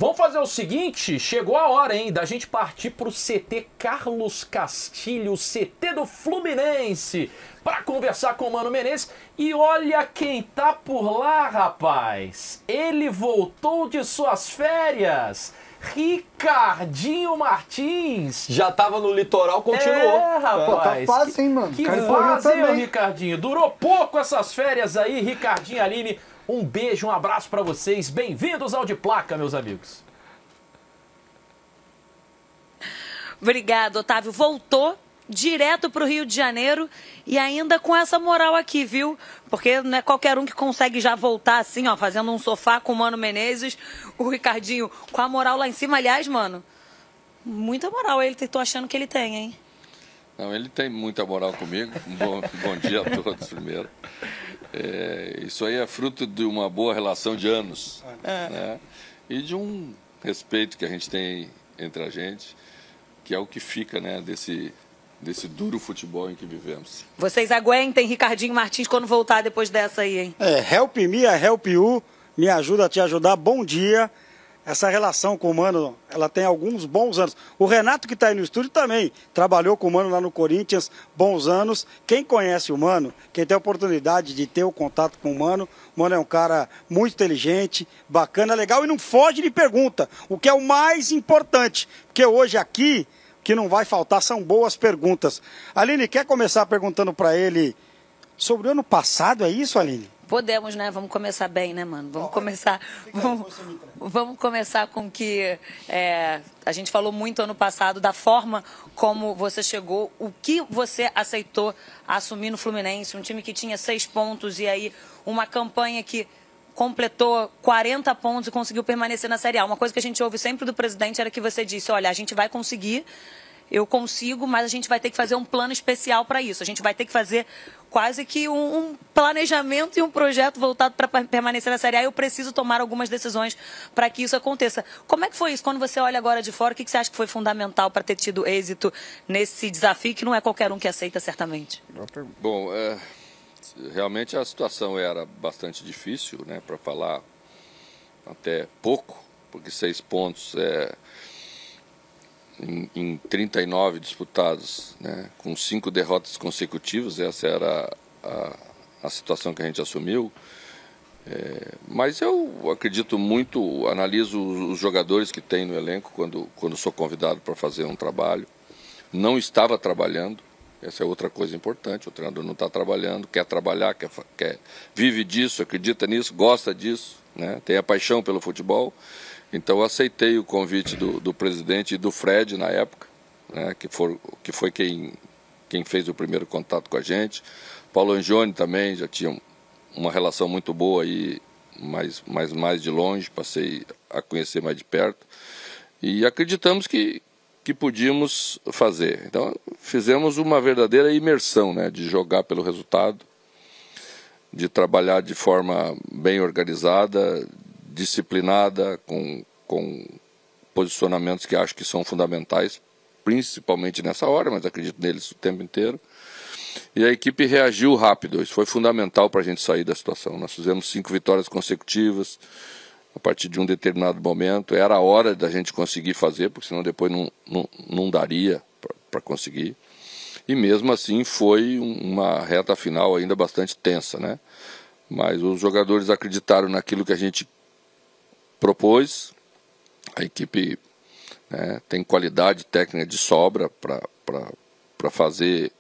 Vamos fazer o seguinte, chegou a hora, hein, da gente partir pro CT Carlos Castilho, CT do Fluminense, para conversar com o Mano Menezes. E olha quem tá por lá, rapaz. Ele voltou de suas férias. Ricardinho Martins. Já tava no litoral, continuou. Rapaz. Tá fácil, hein, mano? Que fase, hein, Ricardinho? Durou pouco essas férias aí, Ricardinho e Aline. Um beijo, um abraço pra vocês. Bem-vindos ao De Placa, meus amigos. Obrigado, Otávio. Voltou direto para o Rio de Janeiro e ainda com essa moral aqui, viu? Porque não é qualquer um que consegue já voltar assim, ó, fazendo um sofá com o Mano Menezes, o Ricardinho com a moral lá em cima. Aliás, mano, muita moral ele, tô achando que ele tem, hein? Não, ele tem muita moral comigo. Bom dia a todos primeiro. Isso aí é fruto de uma boa relação de anos, né? E de um respeito que a gente tem entre a gente, que é o que fica, né, desse duro futebol em que vivemos. Vocês aguentem Ricardinho Martins quando voltar depois dessa aí, hein? Help me, help you, me ajuda a te ajudar. Bom dia. Essa relação com o Mano, ela tem alguns bons anos. O Renato, que está aí no estúdio, também trabalhou com o Mano lá no Corinthians, bons anos. Quem conhece o Mano, quem tem a oportunidade de ter o contato com o Mano é um cara muito inteligente, bacana, legal e não foge de pergunta, o que é o mais importante. Porque hoje aqui, o que não vai faltar são boas perguntas. Aline, quer começar perguntando para ele sobre o ano passado, é isso, Aline? Podemos, né? Vamos começar bem, né, mano? Vamos começar com que a gente falou muito ano passado da forma como você chegou, o que você aceitou assumir no Fluminense, um time que tinha 6 pontos e aí uma campanha que completou 40 pontos e conseguiu permanecer na Série A. Uma coisa que a gente ouve sempre do presidente era que você disse, olha, a gente vai conseguir, eu consigo, mas a gente vai ter que fazer um plano especial para isso. A gente vai ter que fazer quase que um planejamento e um projeto voltado para permanecer na Série A. Eu preciso tomar algumas decisões para que isso aconteça. Como é que foi isso? Quando você olha agora de fora, o que você acha que foi fundamental para ter tido êxito nesse desafio, que não é qualquer um que aceita, certamente? Bom, realmente a situação era bastante difícil, né, para falar até pouco, porque 6 pontos em 39 disputados, né, com 5 derrotas consecutivas. Essa era a situação que a gente assumiu. Mas eu acredito muito, analiso os jogadores que tem no elenco quando sou convidado para fazer um trabalho. Não estava trabalhando, essa é outra coisa importante. O treinador não está trabalhando, quer trabalhar, vive disso, acredita nisso, gosta disso, né, tem a paixão pelo futebol. Então eu aceitei o convite do presidente e do Fred na época, né, que foi quem fez o primeiro contato com a gente. Paulo Angione também já tinha uma relação muito boa aí, mas mais de longe, passei a conhecer mais de perto. E acreditamos que podíamos fazer. Então fizemos uma verdadeira imersão, né, de jogar pelo resultado, de trabalhar de forma bem organizada, disciplinada, com posicionamentos que acho que são fundamentais, principalmente nessa hora, mas acredito neles o tempo inteiro. E a equipe reagiu rápido, isso foi fundamental para a gente sair da situação. Nós fizemos 5 vitórias consecutivas a partir de um determinado momento. Era a hora da gente conseguir fazer, porque senão depois não daria para conseguir. E mesmo assim foi uma reta final ainda bastante tensa, né? Mas os jogadores acreditaram naquilo que a gente propôs. A equipe, né, tem qualidade técnica de sobra para fazer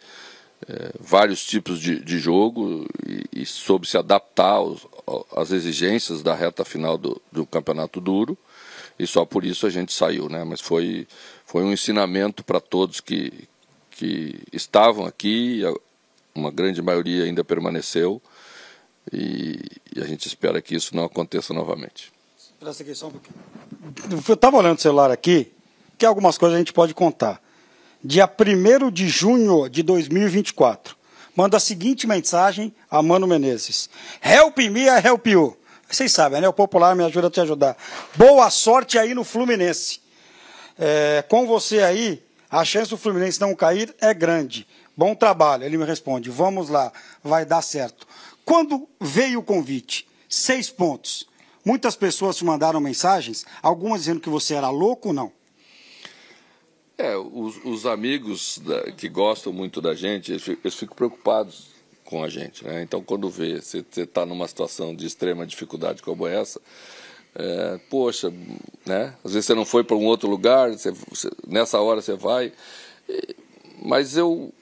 vários tipos de jogo e soube se adaptar às exigências da reta final do campeonato duro, e só por isso a gente saiu, né? Mas foi um ensinamento para todos que estavam aqui, uma grande maioria ainda permaneceu, e a gente espera que isso não aconteça novamente. Presta aqui só um pouquinho. Eu estava olhando o celular aqui, que algumas coisas a gente pode contar. Dia 1º de junho de 2024, manda a seguinte mensagem a Mano Menezes. Help me, I help you. Vocês sabem, né? O popular me ajuda a te ajudar. Boa sorte aí no Fluminense. Com você aí, a chance do Fluminense não cair é grande. Bom trabalho. Ele me responde, vamos lá, vai dar certo. Quando veio o convite, 6 pontos, Muitas pessoas te mandaram mensagens, algumas dizendo que você era louco ou não? Os amigos que gostam muito da gente, eles ficam preocupados com a gente, né? Então, quando você está numa situação de extrema dificuldade como essa, poxa, né? Às vezes você não foi para um outro lugar, nessa hora você vai. Mas eu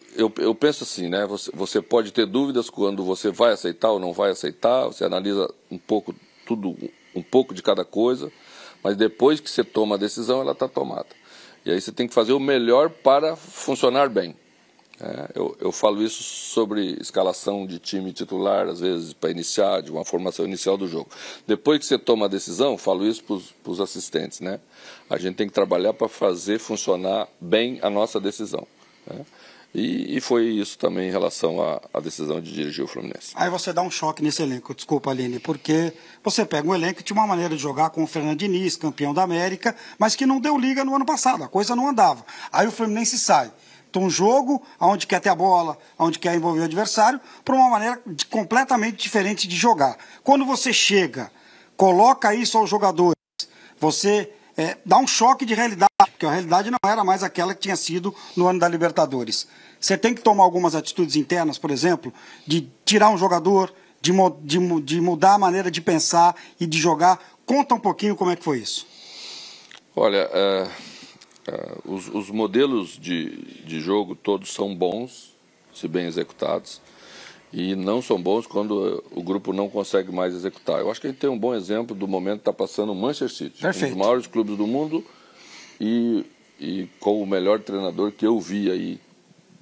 penso assim, né? Você pode ter dúvidas quando você vai aceitar ou não vai aceitar, você analisa um pouco de cada coisa, mas depois que você toma a decisão, ela está tomada. E aí você tem que fazer o melhor para funcionar bem. Eu falo isso sobre escalação de time titular, às vezes, para iniciar, de uma formação inicial do jogo. Depois que você toma a decisão, falo isso para os assistentes, né? A gente tem que trabalhar para fazer funcionar bem a nossa decisão, né? E foi isso também em relação à decisão de dirigir o Fluminense. Aí você dá um choque nesse elenco, desculpa, Aline, porque você pega um elenco que tinha uma maneira de jogar com o Fernando Diniz, campeão da América, mas que não deu liga no ano passado, a coisa não andava. Aí o Fluminense sai. Então, um jogo onde quer ter a bola, onde quer envolver o adversário, por uma maneira completamente diferente de jogar. Quando você chega, coloca isso aos jogadores, você dá um choque de realidade, porque a realidade não era mais aquela que tinha sido no ano da Libertadores. Você tem que tomar algumas atitudes internas, por exemplo, de tirar um jogador, de mudar a maneira de pensar e de jogar. Conta um pouquinho como é que foi isso. Olha, os modelos de jogo todos são bons, se bem executados, e não são bons quando o grupo não consegue mais executar. Eu acho que a gente tem um bom exemplo do momento que está passando o Manchester City, Perfeito. Um dos maiores clubes do mundo e com o melhor treinador que eu vi aí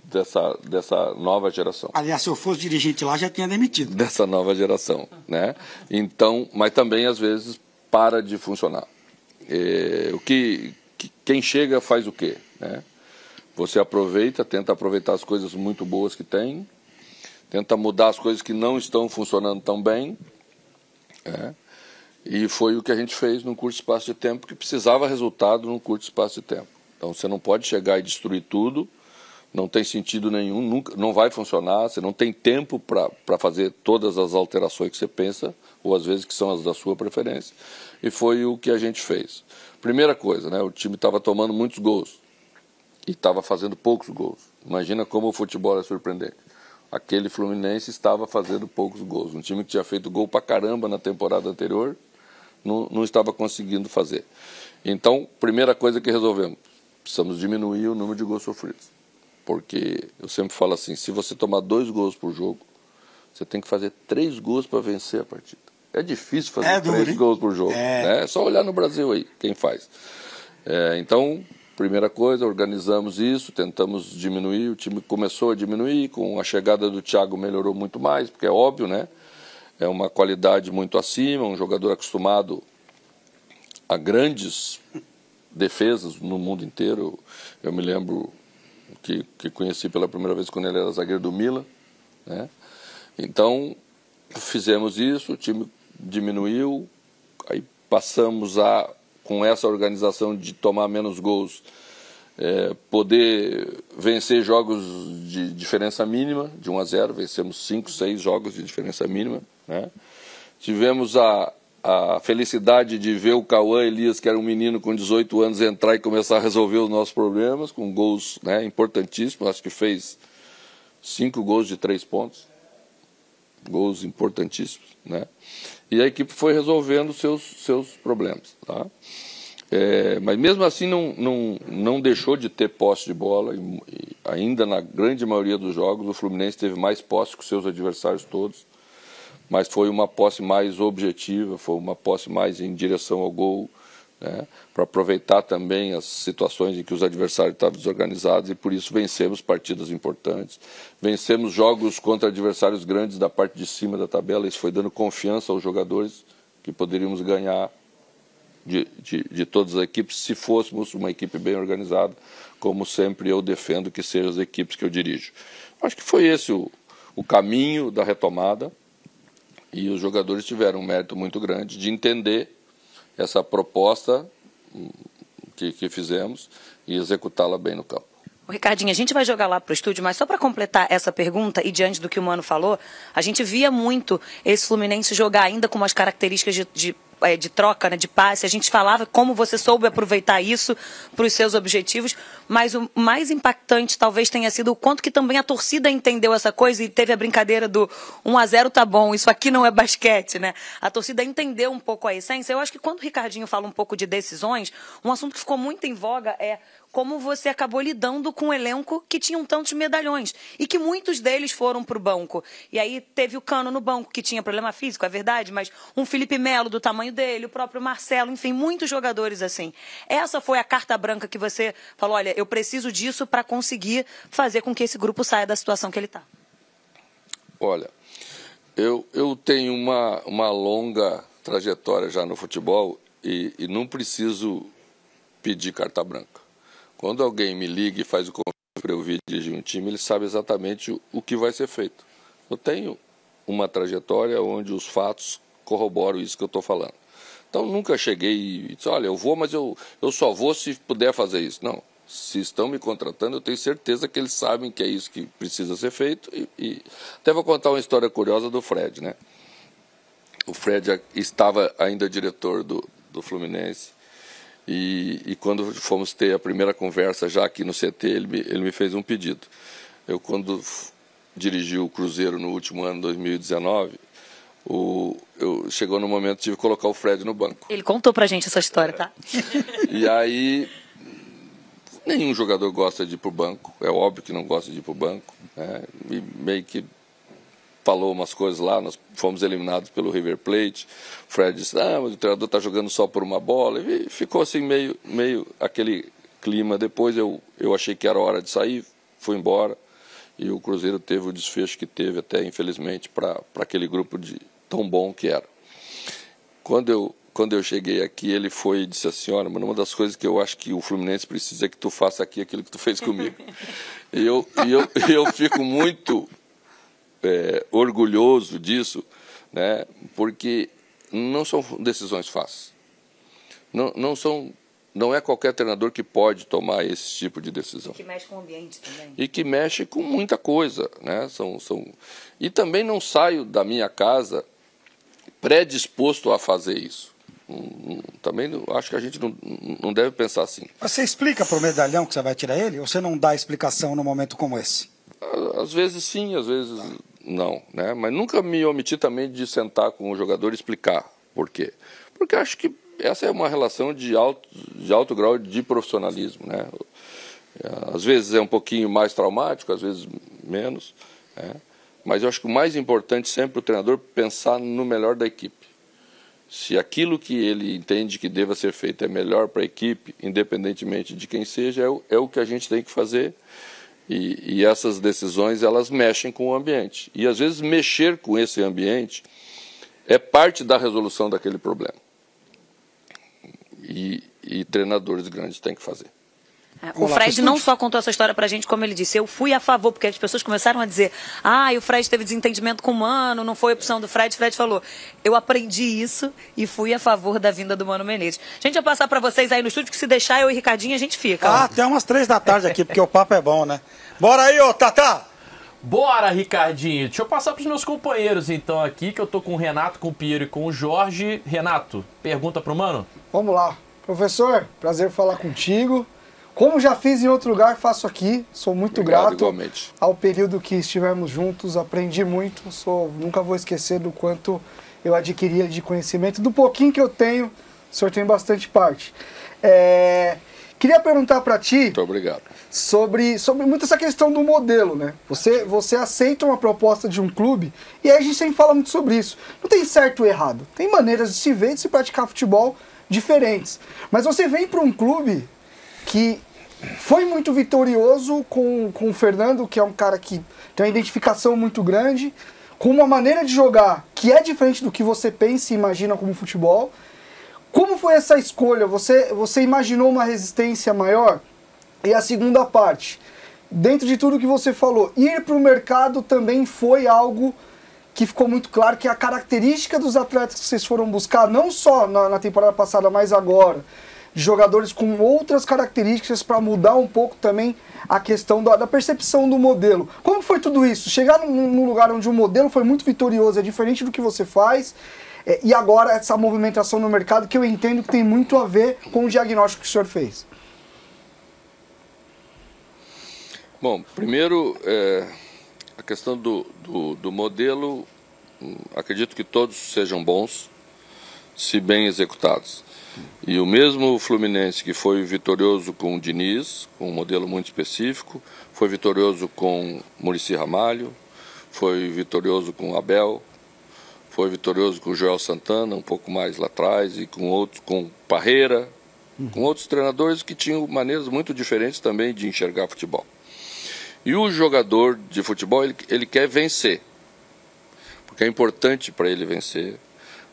dessa nova geração. Aliás, se eu fosse dirigente lá, já tinha demitido. Dessa nova geração, né? Então, mas também às vezes para de funcionar. Quem chega faz o quê, né? Você tenta aproveitar as coisas muito boas que tem, tenta mudar as coisas que não estão funcionando tão bem, e foi o que a gente fez num curto espaço de tempo, que precisava resultado num curto espaço de tempo. Então você não pode chegar e destruir tudo, não tem sentido nenhum, nunca, não vai funcionar, você não tem tempo para fazer todas as alterações que você pensa, ou às vezes que são as da sua preferência, e foi o que a gente fez. Primeira coisa, né, o time estava tomando muitos gols e estava fazendo poucos gols. Imagina como o futebol é surpreendente. Aquele Fluminense estava fazendo poucos gols. Um time que tinha feito gol pra caramba na temporada anterior, não estava conseguindo fazer. Então, primeira coisa que resolvemos, precisamos diminuir o número de gols sofridos. Porque eu sempre falo assim, se você tomar 2 gols por jogo, você tem que fazer 3 gols para vencer a partida. É difícil fazer 3 gols por jogo. Né? É só olhar no Brasil aí, quem faz. Então, primeira coisa, organizamos isso, tentamos diminuir, o time começou a diminuir, com a chegada do Thiago melhorou muito mais, porque é óbvio, né? É uma qualidade muito acima, um jogador acostumado a grandes defesas no mundo inteiro. Eu me lembro que conheci pela primeira vez quando ele era zagueiro do Milan, né? Então, fizemos isso, o time diminuiu, aí passamos com essa organização de tomar menos gols, poder vencer jogos de diferença mínima, de 1-0, vencemos 5, 6 jogos de diferença mínima, né? Tivemos a felicidade de ver o Cauã Elias, que era um menino com 18 anos, entrar e começar a resolver os nossos problemas, com gols, né, importantíssimos, acho que fez 5 gols de 3 pontos, gols importantíssimos, né? E a equipe foi resolvendo seus problemas, tá? Mas mesmo assim não deixou de ter posse de bola, e ainda na grande maioria dos jogos o Fluminense teve mais posse que os seus adversários todos, mas foi uma posse mais objetiva, foi uma posse mais em direção ao gol, né, para aproveitar também as situações em que os adversários estavam desorganizados, e por isso vencemos partidas importantes, vencemos jogos contra adversários grandes da parte de cima da tabela. Isso foi dando confiança aos jogadores que poderíamos ganhar de todas as equipes, se fôssemos uma equipe bem organizada, como sempre eu defendo que sejam as equipes que eu dirijo. Acho que foi esse o caminho da retomada, e os jogadores tiveram um mérito muito grande de entender essa proposta que fizemos e executá-la bem no campo. Ricardinho, a gente vai jogar lá para o estúdio, mas só para completar essa pergunta, e diante do que o Mano falou, a gente via muito esse Fluminense jogar ainda com umas características de de troca, né, de passe, a gente falava como você soube aproveitar isso para os seus objetivos, mas o mais impactante talvez tenha sido o quanto que também a torcida entendeu essa coisa e teve a brincadeira do 1-0 tá bom, isso aqui não é basquete, né? A torcida entendeu um pouco a essência. Eu acho que quando o Ricardinho fala um pouco de decisões, um assunto que ficou muito em voga é como você acabou lidando com um elenco que tinham tantos medalhões e que muitos deles foram para o banco. E aí teve o Cano no banco, que tinha problema físico, é verdade, mas um Felipe Melo do tamanho dele, o próprio Marcelo, enfim, muitos jogadores assim. Essa foi a carta branca que você falou, olha, eu preciso disso para conseguir fazer com que esse grupo saia da situação que ele está. Olha, eu tenho uma longa trajetória já no futebol e não preciso pedir carta branca. Quando alguém me liga e faz o convite para eu vir dirigir um time, ele sabe exatamente o que vai ser feito. Eu tenho uma trajetória onde os fatos corroboram isso que eu estou falando. Então, nunca cheguei e disse, olha, eu vou, mas eu só vou se puder fazer isso. Não, se estão me contratando, eu tenho certeza que eles sabem que é isso que precisa ser feito. E até vou contar uma história curiosa do Fred, né? O Fred estava ainda diretor do Fluminense. E quando fomos ter a primeira conversa já aqui no CT, ele me fez um pedido. Eu, quando dirigi o Cruzeiro no último ano, 2019, chegou no momento, tive que colocar o Fred no banco. Ele contou pra gente essa história, tá? E aí, nenhum jogador gosta de ir pro banco, é óbvio que não gosta de ir pro banco, né? E meio que falou umas coisas lá, nós fomos eliminados pelo River Plate, o Fred disse, mas o treinador está jogando só por uma bola, e ficou assim meio aquele clima. Depois eu achei que era hora de sair, fui embora, e o Cruzeiro teve o desfecho que teve, até infelizmente, para aquele grupo tão bom que era. Quando eu cheguei aqui, ele foi e disse assim, olha, mas uma das coisas que eu acho que o Fluminense precisa é que tu faça aqui aquilo que tu fez comigo. E eu fico muito orgulhoso disso, né? Porque não são decisões fáceis. Não é qualquer treinador que pode tomar esse tipo de decisão. Que mexe com o ambiente também. E que mexe com muita coisa, né? E também não saio da minha casa predisposto a fazer isso. Também acho que a gente não deve pensar assim. Mas você explica para o medalhão que você vai tirar ele? Ou você não dá explicação num momento como esse? Às vezes sim, às vezes não, né? Mas nunca me omiti também de sentar com o jogador e explicar por quê. Porque acho que essa é uma relação de alto grau de profissionalismo, né? Às vezes é um pouquinho mais traumático, às vezes menos, né? Mas eu acho que o mais importante sempre o treinador pensar no melhor da equipe. Se aquilo que ele entende que deva ser feito é melhor para a equipe, independentemente de quem seja, é o que a gente tem que fazer. E essas decisões, elas mexem com o ambiente. E, às vezes, mexer com esse ambiente é parte da resolução daquele problema. E treinadores grandes têm que fazer. O Fred não só contou essa história pra gente, como ele disse, eu fui a favor, porque as pessoas começaram a dizer, o Fred teve desentendimento com o Mano, não foi opção do Fred. Fred falou, eu aprendi isso e fui a favor da vinda do Mano Menezes. A gente vai passar pra vocês aí no estúdio, que se deixar eu e Ricardinho, a gente fica. Até umas 3 da tarde aqui, porque o papo é bom, né? Bora aí, ô Tatá! Bora, Ricardinho. Deixa eu passar pros meus companheiros, então, aqui, que eu tô com o Renato, com o Piero e com o Jorge. Renato, pergunta pro Mano? Vamos lá. Professor, prazer falar contigo. Como já fiz em outro lugar, faço aqui. Sou muito grato igualmente ao período que estivemos juntos. Aprendi muito. Nunca vou esquecer do quanto eu adquiria de conhecimento. Do pouquinho que eu tenho, o senhor tem bastante parte. Queria perguntar para ti... Muito obrigado. Sobre muito essa questão do modelo, né? Você aceita uma proposta de um clube e aí a gente sempre fala muito sobre isso. Não tem certo ou errado. Tem maneiras de se ver e de se praticar futebol diferentes. Mas você vem para um clube que foi muito vitorioso com o Fernando, que é um cara que tem uma identificação muito grande, com uma maneira de jogar que é diferente do que você pensa e imagina como futebol. Como foi essa escolha? Você imaginou uma resistência maior? E a segunda parte, dentro de tudo que você falou, ir para o mercado também foi algo que ficou muito claro, que a característica dos atletas que vocês foram buscar, não só na temporada passada, mas agora, de jogadores com outras características para mudar um pouco também a questão da percepção do modelo. Como foi tudo isso? Chegar num lugar onde o modelo foi muito vitorioso, é diferente do que você faz, E agora essa movimentação no mercado que eu entendo que tem muito a ver com o diagnóstico que o senhor fez. Bom, primeiro, a questão do modelo, acredito que todos sejam bons, se bem executados. E o mesmo Fluminense que foi vitorioso com o Diniz, com um modelo muito específico, foi vitorioso com Muricy Ramalho, foi vitorioso com Abel, foi vitorioso com Joel Santana, um pouco mais lá atrás, e com Parreira, com outros treinadores que tinham maneiras muito diferentes também de enxergar futebol. E o jogador de futebol, ele quer vencer, porque é importante para ele vencer,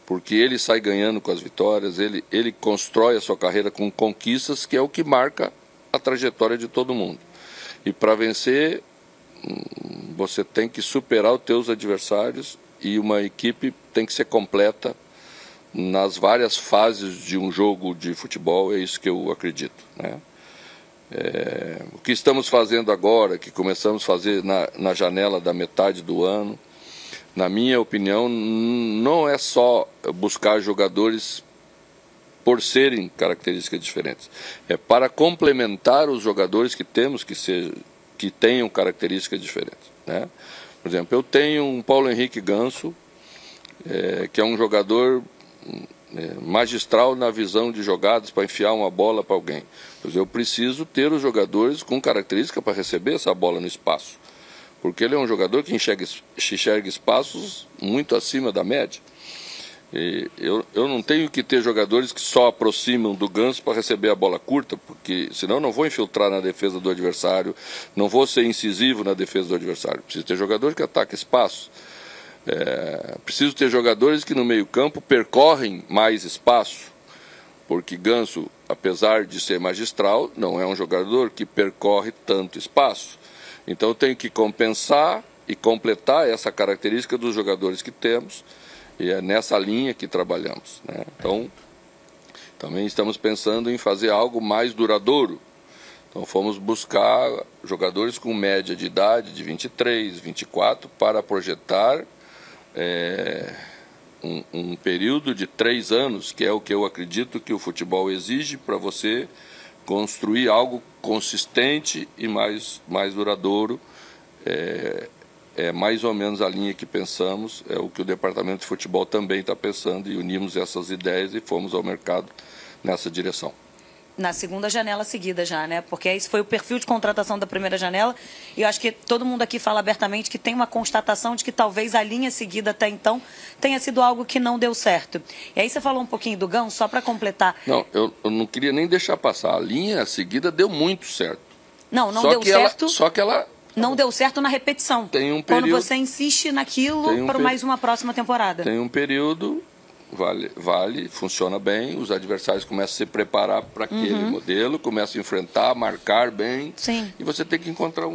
porque ele sai ganhando com as vitórias, ele constrói a sua carreira com conquistas, que é o que marca a trajetória de todo mundo. E para vencer, você tem que superar os teus adversários e uma equipe tem que ser completa nas várias fases de um jogo de futebol, é isso que eu acredito, né? O que estamos fazendo agora, que começamos a fazer na janela da metade do ano, na minha opinião, não é só buscar jogadores por serem características diferentes. É para complementar os jogadores que temos que tenham características diferentes, né? Por exemplo, eu tenho um Paulo Henrique Ganso, que é um jogador magistral na visão de jogadas para enfiar uma bola para alguém. Mas eu preciso ter os jogadores com característica para receber essa bola no espaço. Porque ele é um jogador que enxerga espaços muito acima da média. E eu não tenho que ter jogadores que só aproximam do Ganso para receber a bola curta, porque senão não vou infiltrar na defesa do adversário, não vou ser incisivo na defesa do adversário. Preciso ter jogadores que atacam espaço. Preciso ter jogadores que no meio-campo percorrem mais espaço, porque Ganso, apesar de ser magistral, não é um jogador que percorre tanto espaço. Então eu tenho que compensar e completar essa característica dos jogadores que temos, e é nessa linha que trabalhamos, né? Então, também estamos pensando em fazer algo mais duradouro. Então fomos buscar jogadores com média de idade de 23, 24, para projetar um período de 3 anos, que é o que eu acredito que o futebol exige para você construir algo consistente e mais duradouro. É mais ou menos a linha que pensamos, é o que o departamento de futebol também está pensando, e unimos essas ideias e fomos ao mercado nessa direção. Na segunda janela seguida já, né? Porque esse foi o perfil de contratação da primeira janela, e eu acho que todo mundo aqui fala abertamente que tem uma constatação de que talvez a linha seguida até então tenha sido algo que não deu certo. E aí você falou um pouquinho do Ganso, só para completar. Não, eu não queria nem deixar passar. A linha seguida deu muito certo. Não deu certo. Só que ela não deu certo na repetição. Tem um período, quando você insiste naquilo para mais uma próxima temporada. Tem um período, vale, funciona bem, os adversários começam a se preparar para aquele modelo, começam a enfrentar, marcar bem. Sim. E você tem que encontrar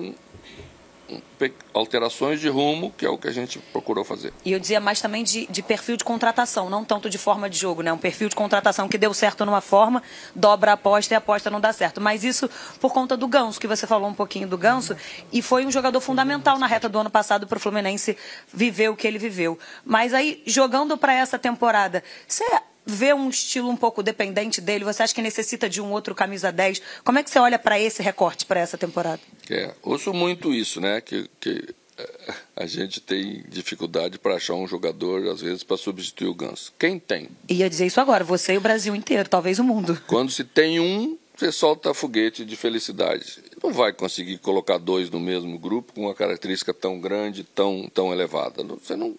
alterações de rumo, que é o que a gente procurou fazer. E eu dizia mais também de perfil de contratação, não tanto de forma de jogo, né? Um perfil de contratação que deu certo numa forma, dobra a aposta e a aposta não dá certo. Mas isso por conta do Ganso, que você falou um pouquinho do Ganso, e foi um jogador fundamental na reta do ano passado para o Fluminense viver o que ele viveu. Mas aí, jogando para essa temporada, você vê um estilo um pouco dependente dele? Você acha que necessita de um outro camisa 10? Como é que você olha para esse recorte, para essa temporada? Ouço muito isso, né? Que a gente tem dificuldade para achar um jogador, às vezes, para substituir o Ganso. Quem tem? Ia dizer isso agora, você e o Brasil inteiro, talvez o mundo. Quando se tem um, você solta foguete de felicidade. Não vai conseguir colocar 2 no mesmo grupo com uma característica tão grande, tão elevada. Você não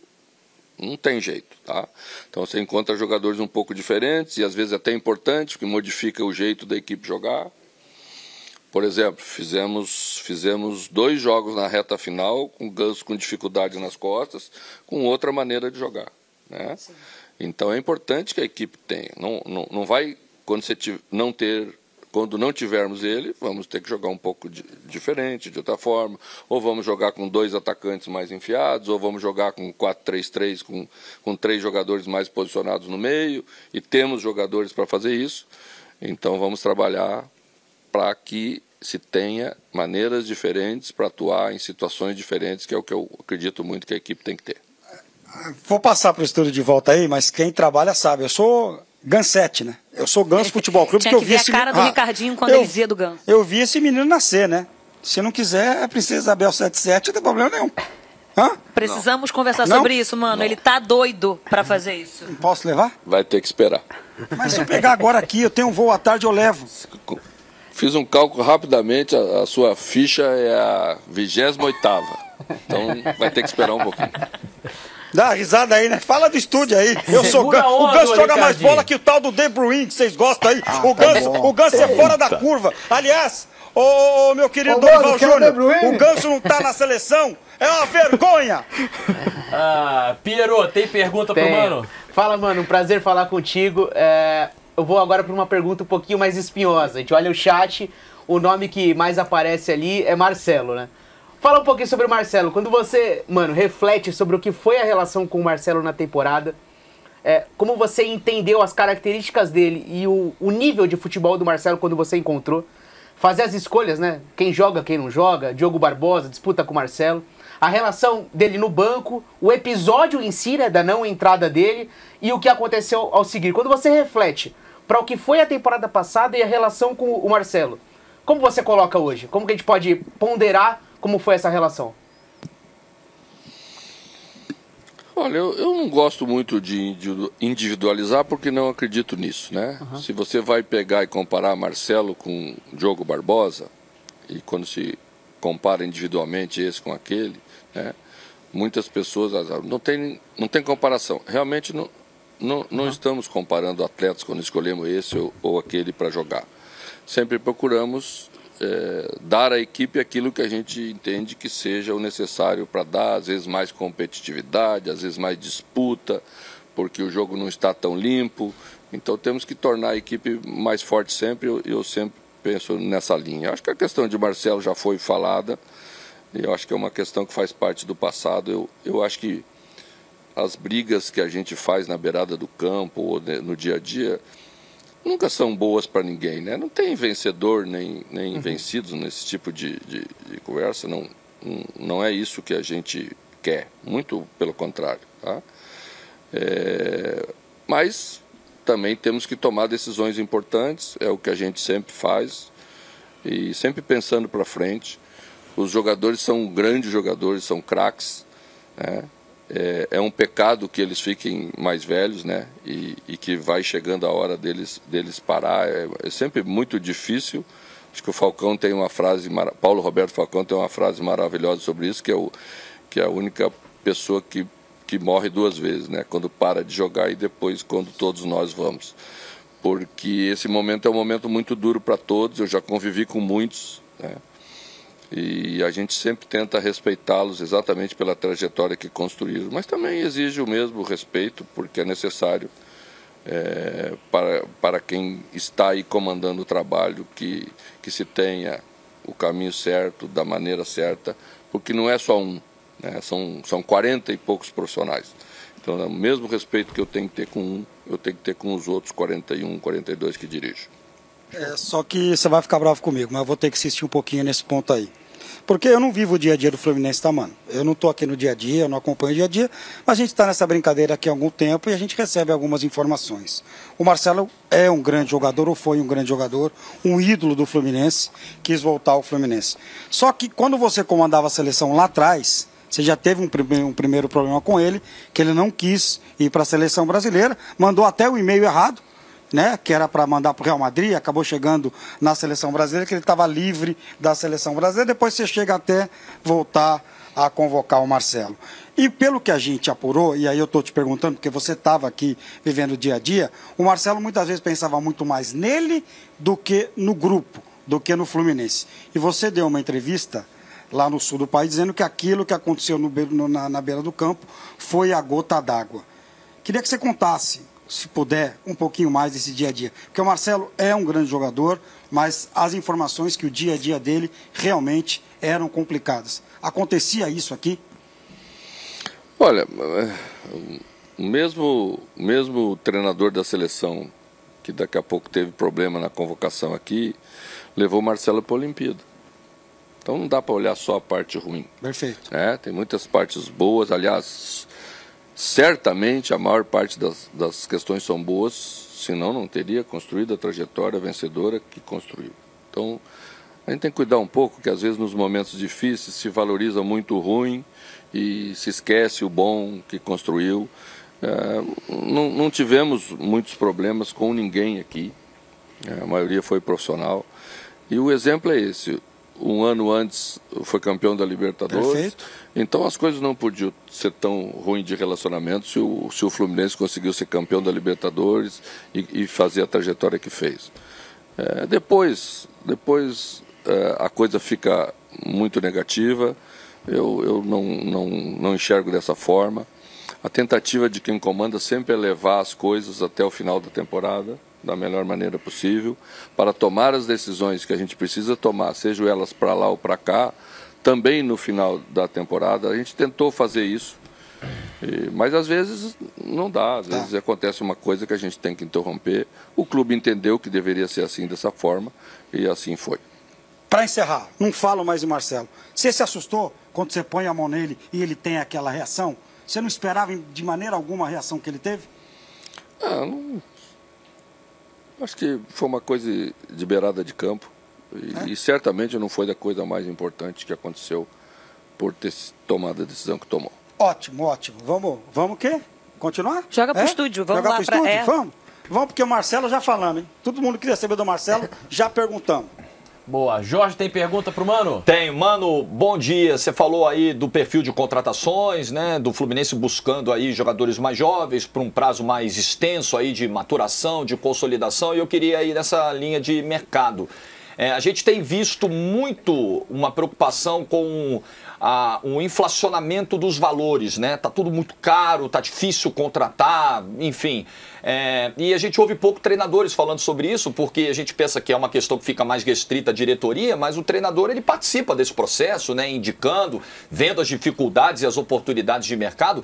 tem jeito, tá? Então você encontra jogadores um pouco diferentes e às vezes até importantes, que modifica o jeito da equipe jogar. Por exemplo, fizemos 2 jogos na reta final, com o Ganso com dificuldade nas costas, com outra maneira de jogar, né? Sim. Então é importante que a equipe tenha. Não vai, quando não tivermos ele, vamos ter que jogar um pouco diferente, de outra forma, ou vamos jogar com 2 atacantes mais enfiados, ou vamos jogar com 4-3-3, com 3 jogadores mais posicionados no meio, e temos jogadores para fazer isso. Então vamos trabalhar para que se tenha maneiras diferentes para atuar em situações diferentes, que é o que eu acredito muito que a equipe tem que ter. Vou passar para o estúdio de volta aí, mas quem trabalha sabe. Eu sou Gansete, né? Eu sou Ganso Futebol Clube. Tinha que ver a cara do Ricardinho quando ele dizia do Ganso. Eu vi esse menino nascer, né? Se não quiser, é Princesa Isabel 77, não tem problema nenhum. Hã? Precisamos conversar sobre isso, mano. Não. Ele tá doido pra fazer isso. Posso levar? Vai ter que esperar. Mas se eu pegar agora aqui, eu tenho um voo à tarde, eu levo. Fiz um cálculo rapidamente, a sua ficha é a 28ª. Então vai ter que esperar um pouquinho. Dá uma risada aí, né? Fala do estúdio aí. Eu sou o Ganso joga mais bola que o tal do De Bruyne, que vocês gostam aí. O Ganso é fora da curva. Aliás, meu querido Dorival Júnior, o Ganso não tá na seleção. É uma vergonha. Piero, tem pergunta pro Mano? Fala, Mano, um prazer falar contigo. Eu vou agora para uma pergunta um pouquinho mais espinhosa. A gente olha o chat, o nome que mais aparece ali é Marcelo, né? Fala um pouquinho sobre o Marcelo. Quando você, mano, reflete sobre o que foi a relação com o Marcelo na temporada, como você entendeu as características dele e o nível de futebol do Marcelo quando você encontrou, fazer as escolhas, né? Quem joga, quem não joga, Diogo Barbosa, disputa com o Marcelo, a relação dele no banco, o episódio em si, né, da não entrada dele e o que aconteceu ao seguir. Quando você reflete para o que foi a temporada passada e a relação com o Marcelo, como você coloca hoje? Como que a gente pode ponderar como foi essa relação? Olha, eu não gosto muito de individualizar porque não acredito nisso, né? Uhum. Se você vai pegar e comparar Marcelo com Diogo Barbosa, e quando se compara individualmente esse com aquele, né? Muitas pessoas não tem comparação. Realmente não estamos comparando atletas quando escolhemos esse ou aquele para jogar. Sempre procuramos dar à equipe aquilo que a gente entende que seja o necessário para dar, às vezes mais competitividade, às vezes mais disputa, porque o jogo não está tão limpo. Então temos que tornar a equipe mais forte sempre, eu sempre penso nessa linha. Acho que a questão de Marcelo já foi falada, eu acho que é uma questão que faz parte do passado. Eu acho que as brigas que a gente faz na beirada do campo ou no dia a dia nunca são boas para ninguém, né? Não tem vencedor nem vencidos nesse tipo de conversa, não é isso que a gente quer, muito pelo contrário, tá? Mas também temos que tomar decisões importantes, é o que a gente sempre faz, e sempre pensando para frente. Os jogadores são grandes jogadores, são craques, né? É um pecado que eles fiquem mais velhos, né? E que vai chegando a hora deles parar. É sempre muito difícil. Acho que o Falcão tem uma frase, Paulo Roberto Falcão tem uma frase maravilhosa sobre isso, que é a única pessoa que morre duas vezes, né? Quando para de jogar e depois quando todos nós vamos. Porque esse momento é um momento muito duro para todos, eu já convivi com muitos, né? E a gente sempre tenta respeitá-los exatamente pela trajetória que construíram, mas também exige o mesmo respeito, porque é necessário para quem está aí comandando o trabalho que se tenha o caminho certo, da maneira certa, porque não é só um, né? São 40 e poucos profissionais. Então, o mesmo respeito que eu tenho que ter com um, eu tenho que ter com os outros 41, 42 que dirijo. Só que você vai ficar bravo comigo, mas eu vou ter que insistir um pouquinho nesse ponto aí. Porque eu não vivo o dia a dia do Fluminense, tá, mano? Eu não estou aqui no dia a dia, eu não acompanho o dia a dia, mas a gente está nessa brincadeira aqui há algum tempo e a gente recebe algumas informações. O Marcelo é um grande jogador, ou foi um grande jogador, um ídolo do Fluminense, quis voltar ao Fluminense. Só que quando você comandava a seleção lá atrás, você já teve um primeiro problema com ele, que ele não quis ir para a seleção brasileira, mandou até o e-mail errado, né, que era para mandar para o Real Madrid, acabou chegando na seleção brasileira, que ele estava livre da seleção brasileira, depois você chega até voltar a convocar o Marcelo. E pelo que a gente apurou, e aí eu estou te perguntando, porque você estava aqui vivendo o dia a dia, o Marcelo muitas vezes pensava muito mais nele do que no grupo, do que no Fluminense. E você deu uma entrevista lá no sul do país dizendo que aquilo que aconteceu na beira do campo foi a gota d'água. Queria que você contasse, se puder, um pouquinho mais desse dia a dia. Porque o Marcelo é um grande jogador, mas as informações que o dia a dia dele realmente eram complicadas. Acontecia isso aqui? Olha, o mesmo treinador da seleção, que daqui a pouco teve problema na convocação aqui, levou o Marcelo para a Olimpíada. Então não dá para olhar só a parte ruim. Perfeito. Tem muitas partes boas, aliás. certamente a maior parte das questões são boas, senão não teria construído a trajetória vencedora que construiu. Então, a gente tem que cuidar um pouco, que às vezes nos momentos difíceis se valoriza muito o ruim e se esquece o bom que construiu. Não tivemos muitos problemas com ninguém aqui, a maioria foi profissional. E o exemplo é esse, um ano antes foi campeão da Libertadores. Perfeito. Então as coisas não podiam ser tão ruins de relacionamento se o Fluminense conseguiu ser campeão da Libertadores e fazer a trajetória que fez. Depois a coisa fica muito negativa, eu não enxergo dessa forma. A tentativa de quem comanda sempre é levar as coisas até o final da temporada, da melhor maneira possível, para tomar as decisões que a gente precisa tomar, sejam elas para lá ou para cá, também no final da temporada. A gente tentou fazer isso, mas às vezes não dá, às vezes acontece uma coisa que a gente tem que interromper. O clube entendeu que deveria ser assim, dessa forma, e assim foi. Para encerrar, não falo mais em Marcelo. Você se assustou quando você põe a mão nele e ele tem aquela reação? Você não esperava de maneira alguma a reação que ele teve? Não. Acho que foi uma coisa de beirada de campo. E certamente não foi da coisa mais importante que aconteceu por ter tomado a decisão que tomou. Ótimo, ótimo. Vamos o quê? Continuar? Joga pro estúdio, vamos Jogar lá pro estúdio? Vamos porque o Marcelo já falamos, hein? Todo mundo queria saber do Marcelo, já perguntamos. Boa. Jorge, tem pergunta pro Mano? Tem. Mano, bom dia. Você falou aí do perfil de contratações, né? Do Fluminense buscando aí jogadores mais jovens para um prazo mais extenso aí de maturação, de consolidação. E eu queria ir nessa linha de mercado. A gente tem visto muito uma preocupação com um inflacionamento dos valores, né? Tá tudo muito caro, tá difícil contratar, enfim. E a gente ouve pouco treinadores falando sobre isso, porque a gente pensa que é uma questão que fica mais restrita à diretoria, mas o treinador ele participa desse processo, né? Indicando, vendo as dificuldades e as oportunidades de mercado.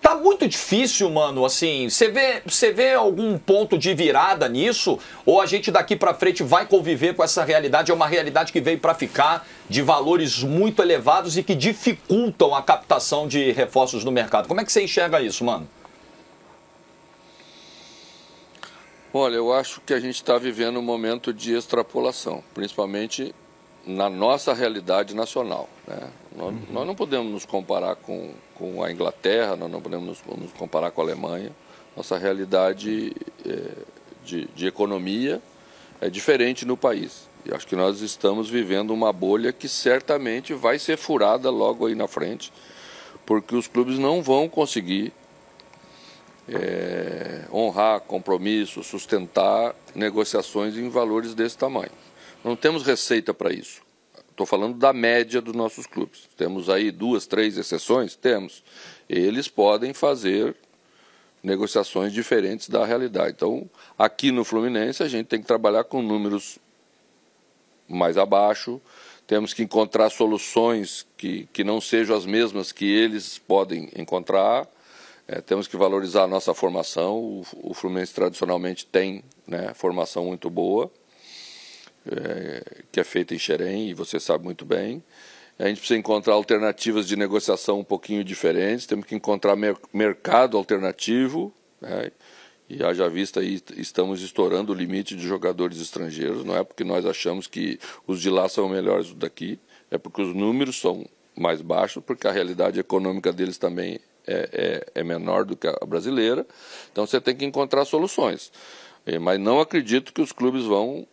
Tá muito difícil, Mano, assim, você vê algum ponto de virada nisso? Ou a gente daqui pra frente vai conviver com essa realidade? É uma realidade que veio para ficar, de valores muito elevados e que dificultam a captação de reforços no mercado. Como é que você enxerga isso, Mano? Olha, eu acho que a gente está vivendo um momento de extrapolação, principalmente na nossa realidade nacional, né? Nós não podemos nos comparar com a Inglaterra, nós não podemos nos comparar com a Alemanha. Nossa realidade de economia é diferente no país. E acho que nós estamos vivendo uma bolha que certamente vai ser furada logo aí na frente, porque os clubes não vão conseguir honrar compromissos, sustentar negociações em valores desse tamanho. Não temos receita para isso. Estou falando da média dos nossos clubes. Temos aí 2, 3 exceções? Temos. Eles podem fazer negociações diferentes da realidade. Então, aqui no Fluminense, a gente tem que trabalhar com números mais abaixo. Temos que encontrar soluções que não sejam as mesmas que eles podem encontrar. Temos que valorizar a nossa formação. O Fluminense tradicionalmente tem, né, formação muito boa, que é feita em Xerém, e você sabe muito bem. A gente precisa encontrar alternativas de negociação um pouquinho diferentes, temos que encontrar mercado alternativo, né? E haja vista aí, estamos estourando o limite de jogadores estrangeiros. Não é porque nós achamos que os de lá são melhores do daqui, é porque os números são mais baixos, porque a realidade econômica deles também é menor do que a brasileira. Então você tem que encontrar soluções. Mas não acredito que os clubes vão,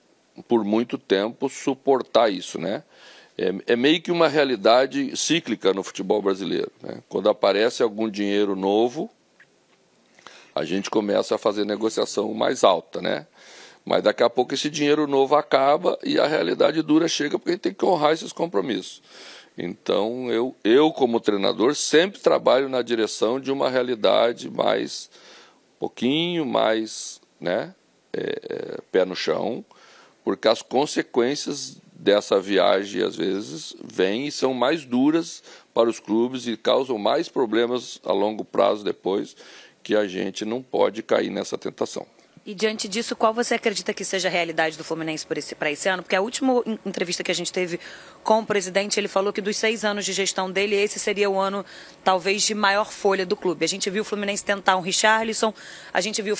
por muito tempo, suportar isso, né? É meio que uma realidade cíclica no futebol brasileiro, né? Quando aparece algum dinheiro novo, a gente começa a fazer negociação mais alta, né? Mas daqui a pouco esse dinheiro novo acaba e a realidade dura chega, porque a gente tem que honrar esses compromissos. Então eu como treinador sempre trabalho na direção de uma realidade um pouquinho mais, né, pé no chão, porque as consequências dessa viagem às vezes vêm e são mais duras para os clubes e causam mais problemas a longo prazo depois, que a gente não pode cair nessa tentação. E diante disso, qual você acredita que seja a realidade do Fluminense para esse ano? Porque a última entrevista que a gente teve com o presidente, ele falou que dos 6 anos de gestão dele, esse seria o ano, talvez, de maior folha do clube. A gente viu o Fluminense tentar um Richarlison, a gente viu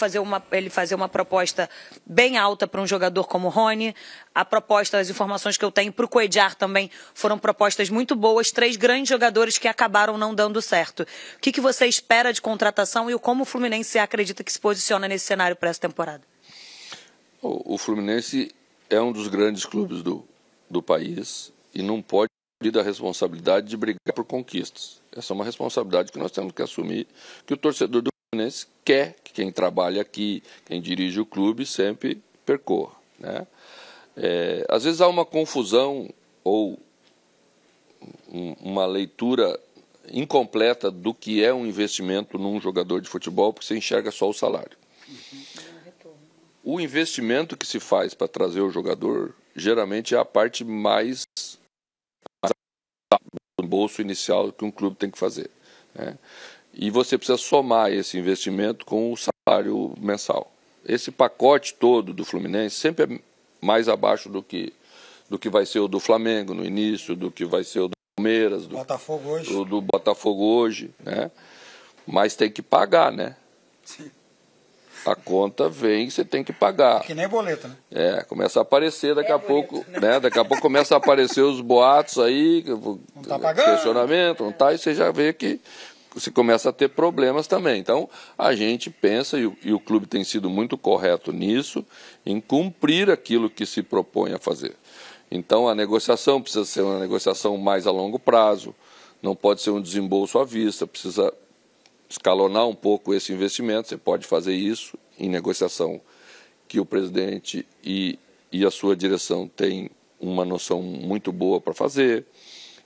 ele fazer uma proposta bem alta para um jogador como o Rony. A proposta, as informações que eu tenho para o Cuéllar também foram propostas muito boas, 3 grandes jogadores que acabaram não dando certo. O que você espera de contratação e como o Fluminense acredita que se posiciona nesse cenário para essa temporada? O Fluminense é um dos grandes clubes do país e não pode ter a responsabilidade de brigar por conquistas. Essa é uma responsabilidade que nós temos que assumir, que o torcedor do Fluminense quer que quem trabalha aqui, quem dirige o clube, sempre percorra, né? Às vezes há uma confusão ou uma leitura incompleta do que é um investimento num jogador de futebol, porque você enxerga só o salário. O investimento que se faz para trazer o jogador, geralmente é a parte mais do bolso inicial que um clube tem que fazer, né? E você precisa somar esse investimento com o salário mensal. Esse pacote todo do Fluminense sempre é mais abaixo do que vai ser o do Flamengo no início, do que vai ser o do Palmeiras, do Botafogo hoje, né? Mas tem que pagar, né? Sim. A conta vem, você tem que pagar. Que nem boleto, né? Começa a aparecer daqui a pouco, né? Daqui a pouco começa a aparecer os boatos aí, não tá pagando, questionamento, não tá, e você já vê que você começa a ter problemas também. Então, a gente pensa, e o clube tem sido muito correto nisso, em cumprir aquilo que se propõe a fazer. Então, a negociação precisa ser uma negociação mais a longo prazo, não pode ser um desembolso à vista, precisa escalonar um pouco esse investimento. Você pode fazer isso em negociação que o presidente e a sua direção têm uma noção muito boa para fazer,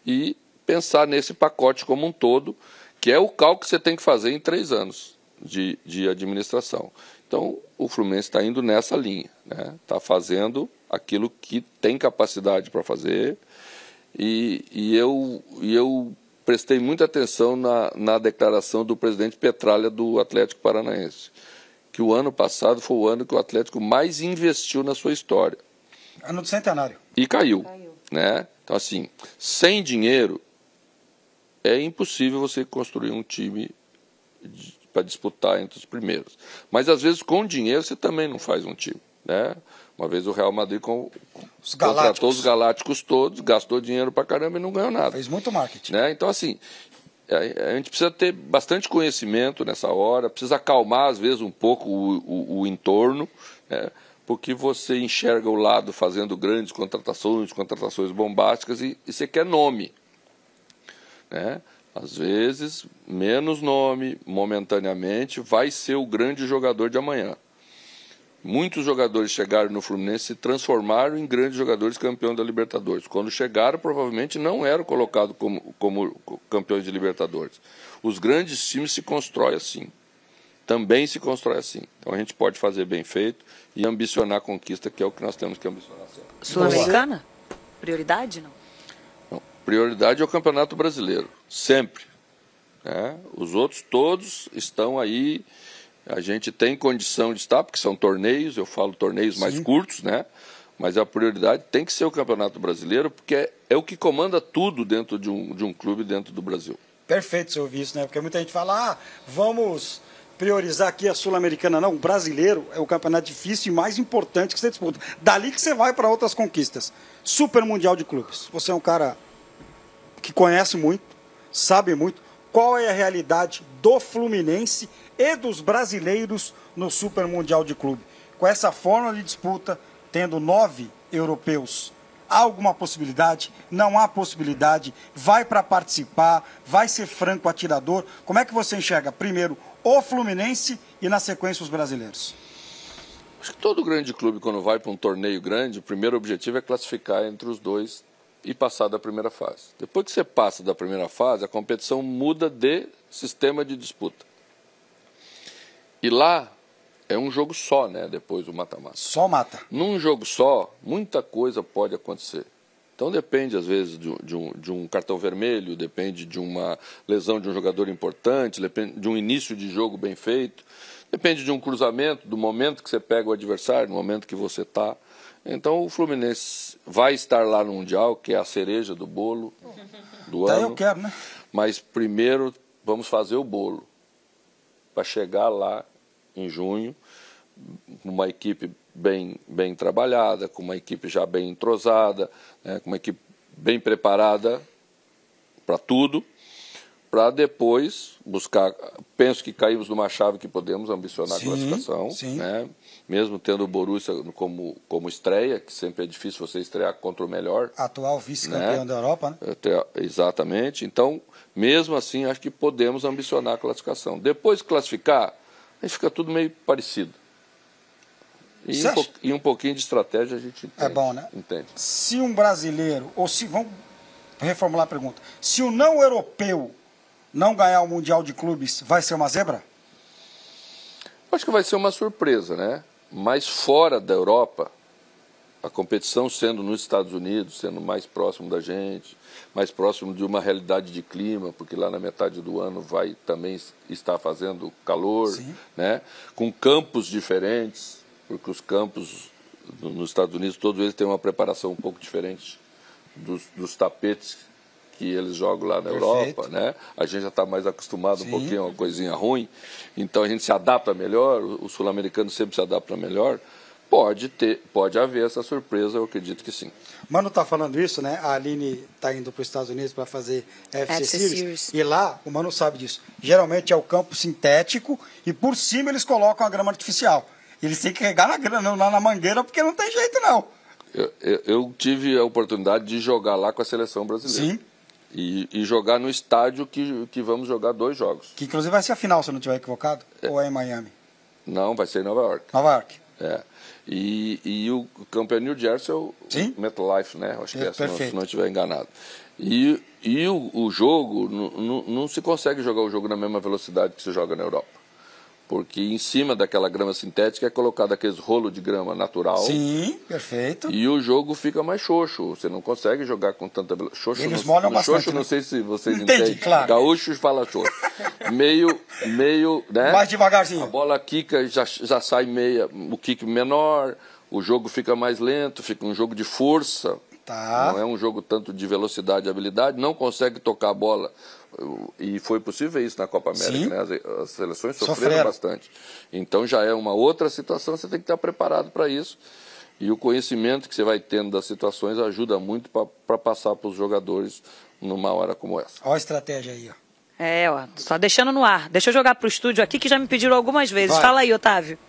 e pensar nesse pacote como um todo, que é o cálculo que você tem que fazer em 3 anos de administração. Então, o Fluminense está indo nessa linha, né? Está fazendo aquilo que tem capacidade para fazer, e eu prestei muita atenção na declaração do presidente Petralha do Atlético Paranaense, que o ano passado foi o ano que o Atlético mais investiu na sua história. Ano do centenário. E caiu. Né? Então, assim, sem dinheiro, é impossível você construir um time para disputar entre os primeiros. Mas, às vezes, com dinheiro, você também não faz um time, né? Uma vez o Real Madrid contratou os Galácticos todos, gastou dinheiro pra caramba e não ganhou nada. Fez muito marketing. Né? Então, assim, a gente precisa ter bastante conhecimento nessa hora, precisa acalmar, às vezes, um pouco o entorno, né? Porque você enxerga o lado fazendo grandes contratações bombásticas, e você quer nome, né? Às vezes, menos nome, momentaneamente, vai ser o grande jogador de amanhã. Muitos jogadores chegaram no Fluminense e se transformaram em grandes jogadores campeões da Libertadores. Quando chegaram, provavelmente não eram colocados como campeões de Libertadores. Os grandes times se constroem assim. Também se constrói assim. Então a gente pode fazer bem feito e ambicionar a conquista, que é o que nós temos que ambicionar sempre. Sul-Americana? Prioridade, não? Não, prioridade é o Campeonato Brasileiro, sempre. Né? Os outros todos estão aí. A gente tem condição de estar, porque são torneios, eu falo torneios mais curtos, né? Mas a prioridade tem que ser o Campeonato Brasileiro, porque é o que comanda tudo dentro de um clube dentro do Brasil. Perfeito você ouvir isso, né? Porque muita gente fala, vamos priorizar aqui a Sul-Americana. Não, o brasileiro é o campeonato difícil e mais importante que você disputa. Dali que você vai para outras conquistas. Super Mundial de Clubes. Você é um cara que conhece muito, sabe muito. Qual é a realidade do Fluminense e dos brasileiros no Super Mundial de Clube? Com essa forma de disputa, tendo 9 europeus, há alguma possibilidade? Não há possibilidade? Vai para participar? Vai ser franco atirador? Como é que você enxerga primeiro o Fluminense e na sequência os brasileiros? Acho que todo grande clube, quando vai para um torneio grande, o primeiro objetivo é classificar entre os dois e passar da primeira fase. Depois que você passa da primeira fase, a competição muda de sistema de disputa. E lá é um jogo só, né? Depois do mata-mata. Só mata. Num jogo só, muita coisa pode acontecer. Então depende, às vezes, de um cartão vermelho, depende de uma lesão de um jogador importante, depende de um início de jogo bem feito. Depende de um cruzamento, do momento que você pega o adversário, do momento que você está. Então o Fluminense vai estar lá no Mundial, que é a cereja do bolo do ano. Eu quero, né? Mas primeiro vamos fazer o bolo para chegar lá em junho, com uma equipe bem trabalhada, com uma equipe já bem entrosada, né, com uma equipe bem preparada para tudo, para depois buscar. Penso que caímos numa chave que podemos ambicionar a classificação, né? Mesmo tendo o Borussia como estreia, que sempre é difícil você estrear contra o melhor. Atual vice-campeão, né, da Europa, né? Exatamente. Então, mesmo assim, acho que podemos ambicionar a classificação. Depois de classificar, aí fica tudo meio parecido. E um pouquinho de estratégia a gente entende. É bom, né? Entende. Se um brasileiro, ou se, vamos reformular a pergunta, se o não europeu não ganhar o Mundial de Clubes, vai ser uma zebra? Acho que vai ser uma surpresa, né? Mas fora da Europa, a competição sendo nos Estados Unidos, sendo mais próximo da gente, mais próximo de uma realidade de clima, porque lá na metade do ano vai também estar fazendo calor, né? Com campos diferentes, porque os campos nos Estados Unidos, todos eles têm uma preparação um pouco diferente dos tapetes que eles jogam lá na Europa, né? A gente já está mais acostumado um pouquinho a uma coisinha ruim, então a gente se adapta melhor, o sul-americano sempre se adapta melhor. Pode haver essa surpresa, eu acredito que sim. Mano tá falando isso, né? A Aline tá indo para os Estados Unidos para fazer FC Series. E lá, o Mano sabe disso. Geralmente é o campo sintético e por cima eles colocam a grama artificial. Eles têm que regar na mangueira porque não tem jeito, não. Eu tive a oportunidade de jogar lá com a seleção brasileira. Sim. E jogar no estádio que vamos jogar 2 jogos. Que inclusive vai ser a final, se eu não estiver equivocado. Ou é em Miami? Não, vai ser em Nova York. Nova York. É. E o campeão New Jersey é o MetLife, né? Acho que é, se não estiver enganado. E o jogo, não se consegue jogar o jogo na mesma velocidade que se joga na Europa. Porque em cima daquela grama sintética é colocado aqueles rolos de grama natural. Sim, perfeito. E o jogo fica mais xoxo. Você não consegue jogar com tanta velocidade. Eles molham bastante. Xoxo, né? não sei se vocês Entendi, entendem. claro. Gaúchos fala xoxo. meio, né? Mais devagarzinho. A bola quica, já sai o kick menor, o jogo fica mais lento, fica um jogo de força. Tá. Não é um jogo tanto de velocidade e habilidade, não consegue tocar a bola. E foi possível isso na Copa América, né? As seleções sofreram bastante. Então já é uma outra situação, você tem que estar preparado para isso. E o conhecimento que você vai tendo das situações ajuda muito para passar para os jogadores numa hora como essa. Olha a estratégia aí, ó. Só deixando no ar. Deixa eu jogar pro estúdio aqui que já me pediram algumas vezes. Vai. Fala aí, Otávio.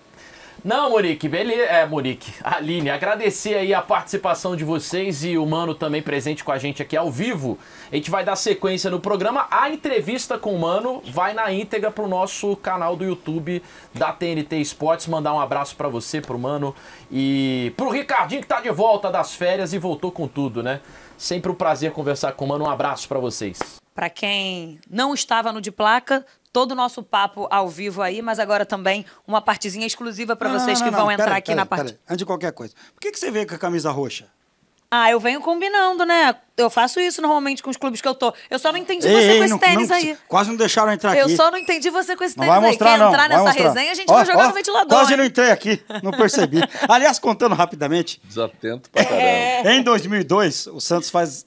Não, Murique, beleza. Murique, Aline, agradecer aí a participação de vocês e o Mano também presente com a gente aqui ao vivo. A gente vai dar sequência no programa. A entrevista com o Mano vai na íntegra pro nosso canal do YouTube da TNT Esportes. Mandar um abraço pra você, pro Mano e pro Ricardinho que tá de volta das férias e voltou com tudo, né? Sempre um prazer conversar com o Mano. Um abraço pra vocês. Pra quem não estava no De Placa, todo o nosso papo ao vivo aí, mas agora também uma partezinha exclusiva para vocês que vão entrar aqui na parte. Antes de qualquer coisa. Por que você veio com a camisa roxa? Ah, eu venho combinando, né? Eu faço isso normalmente com os clubes que eu tô. Eu só não entendi você com esse tênis aí. Quase não deixaram entrar aqui. Eu só não entendi você com esse tênis aí. Quer entrar nessa resenha, a gente vai jogar no ventilador. Quase não entrei aqui, não percebi. Aliás, contando rapidamente. Desatento pra caramba. Em 2002, o Santos faz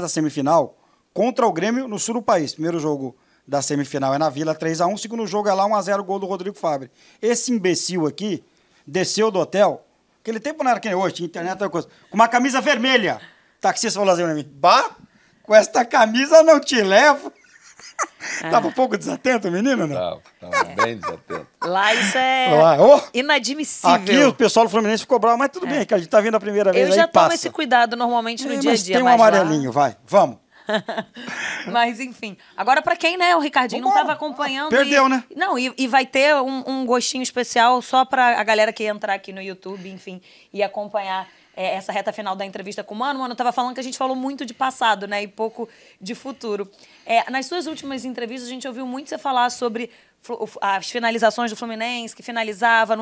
a semifinal contra o Grêmio no sul do país. Primeiro jogo da semifinal é na Vila, 3-1. Segundo jogo é lá, 1-0, gol do Rodrigo Fabre. Esse imbecil aqui desceu do hotel. Aquele tempo não era que nem hoje, tinha internet, outra coisa. Com uma camisa vermelha. Taxista falou assim pra mim: bah, com esta camisa eu não te levo. Tava um pouco desatento o menino, né? Tava bem desatento. Lá isso é inadmissível. Aqui o pessoal do Fluminense ficou bravo, mas tudo bem, que a gente tá vindo a primeira vez eu aí já passa. tomo esse cuidado normalmente no dia a dia. Tem um amarelinho, vai, vamos. Mas enfim, agora pra quem, né, o Ricardinho não tava acompanhando. Perdeu, né? Não, e vai ter um gostinho especial só pra a galera que entrar aqui no YouTube, enfim, e acompanhar essa reta final da entrevista com o Mano. O Mano tava falando que a gente falou muito de passado, né, e pouco de futuro. Nas suas últimas entrevistas a gente ouviu muito você falar sobre as finalizações do Fluminense, que finalizava,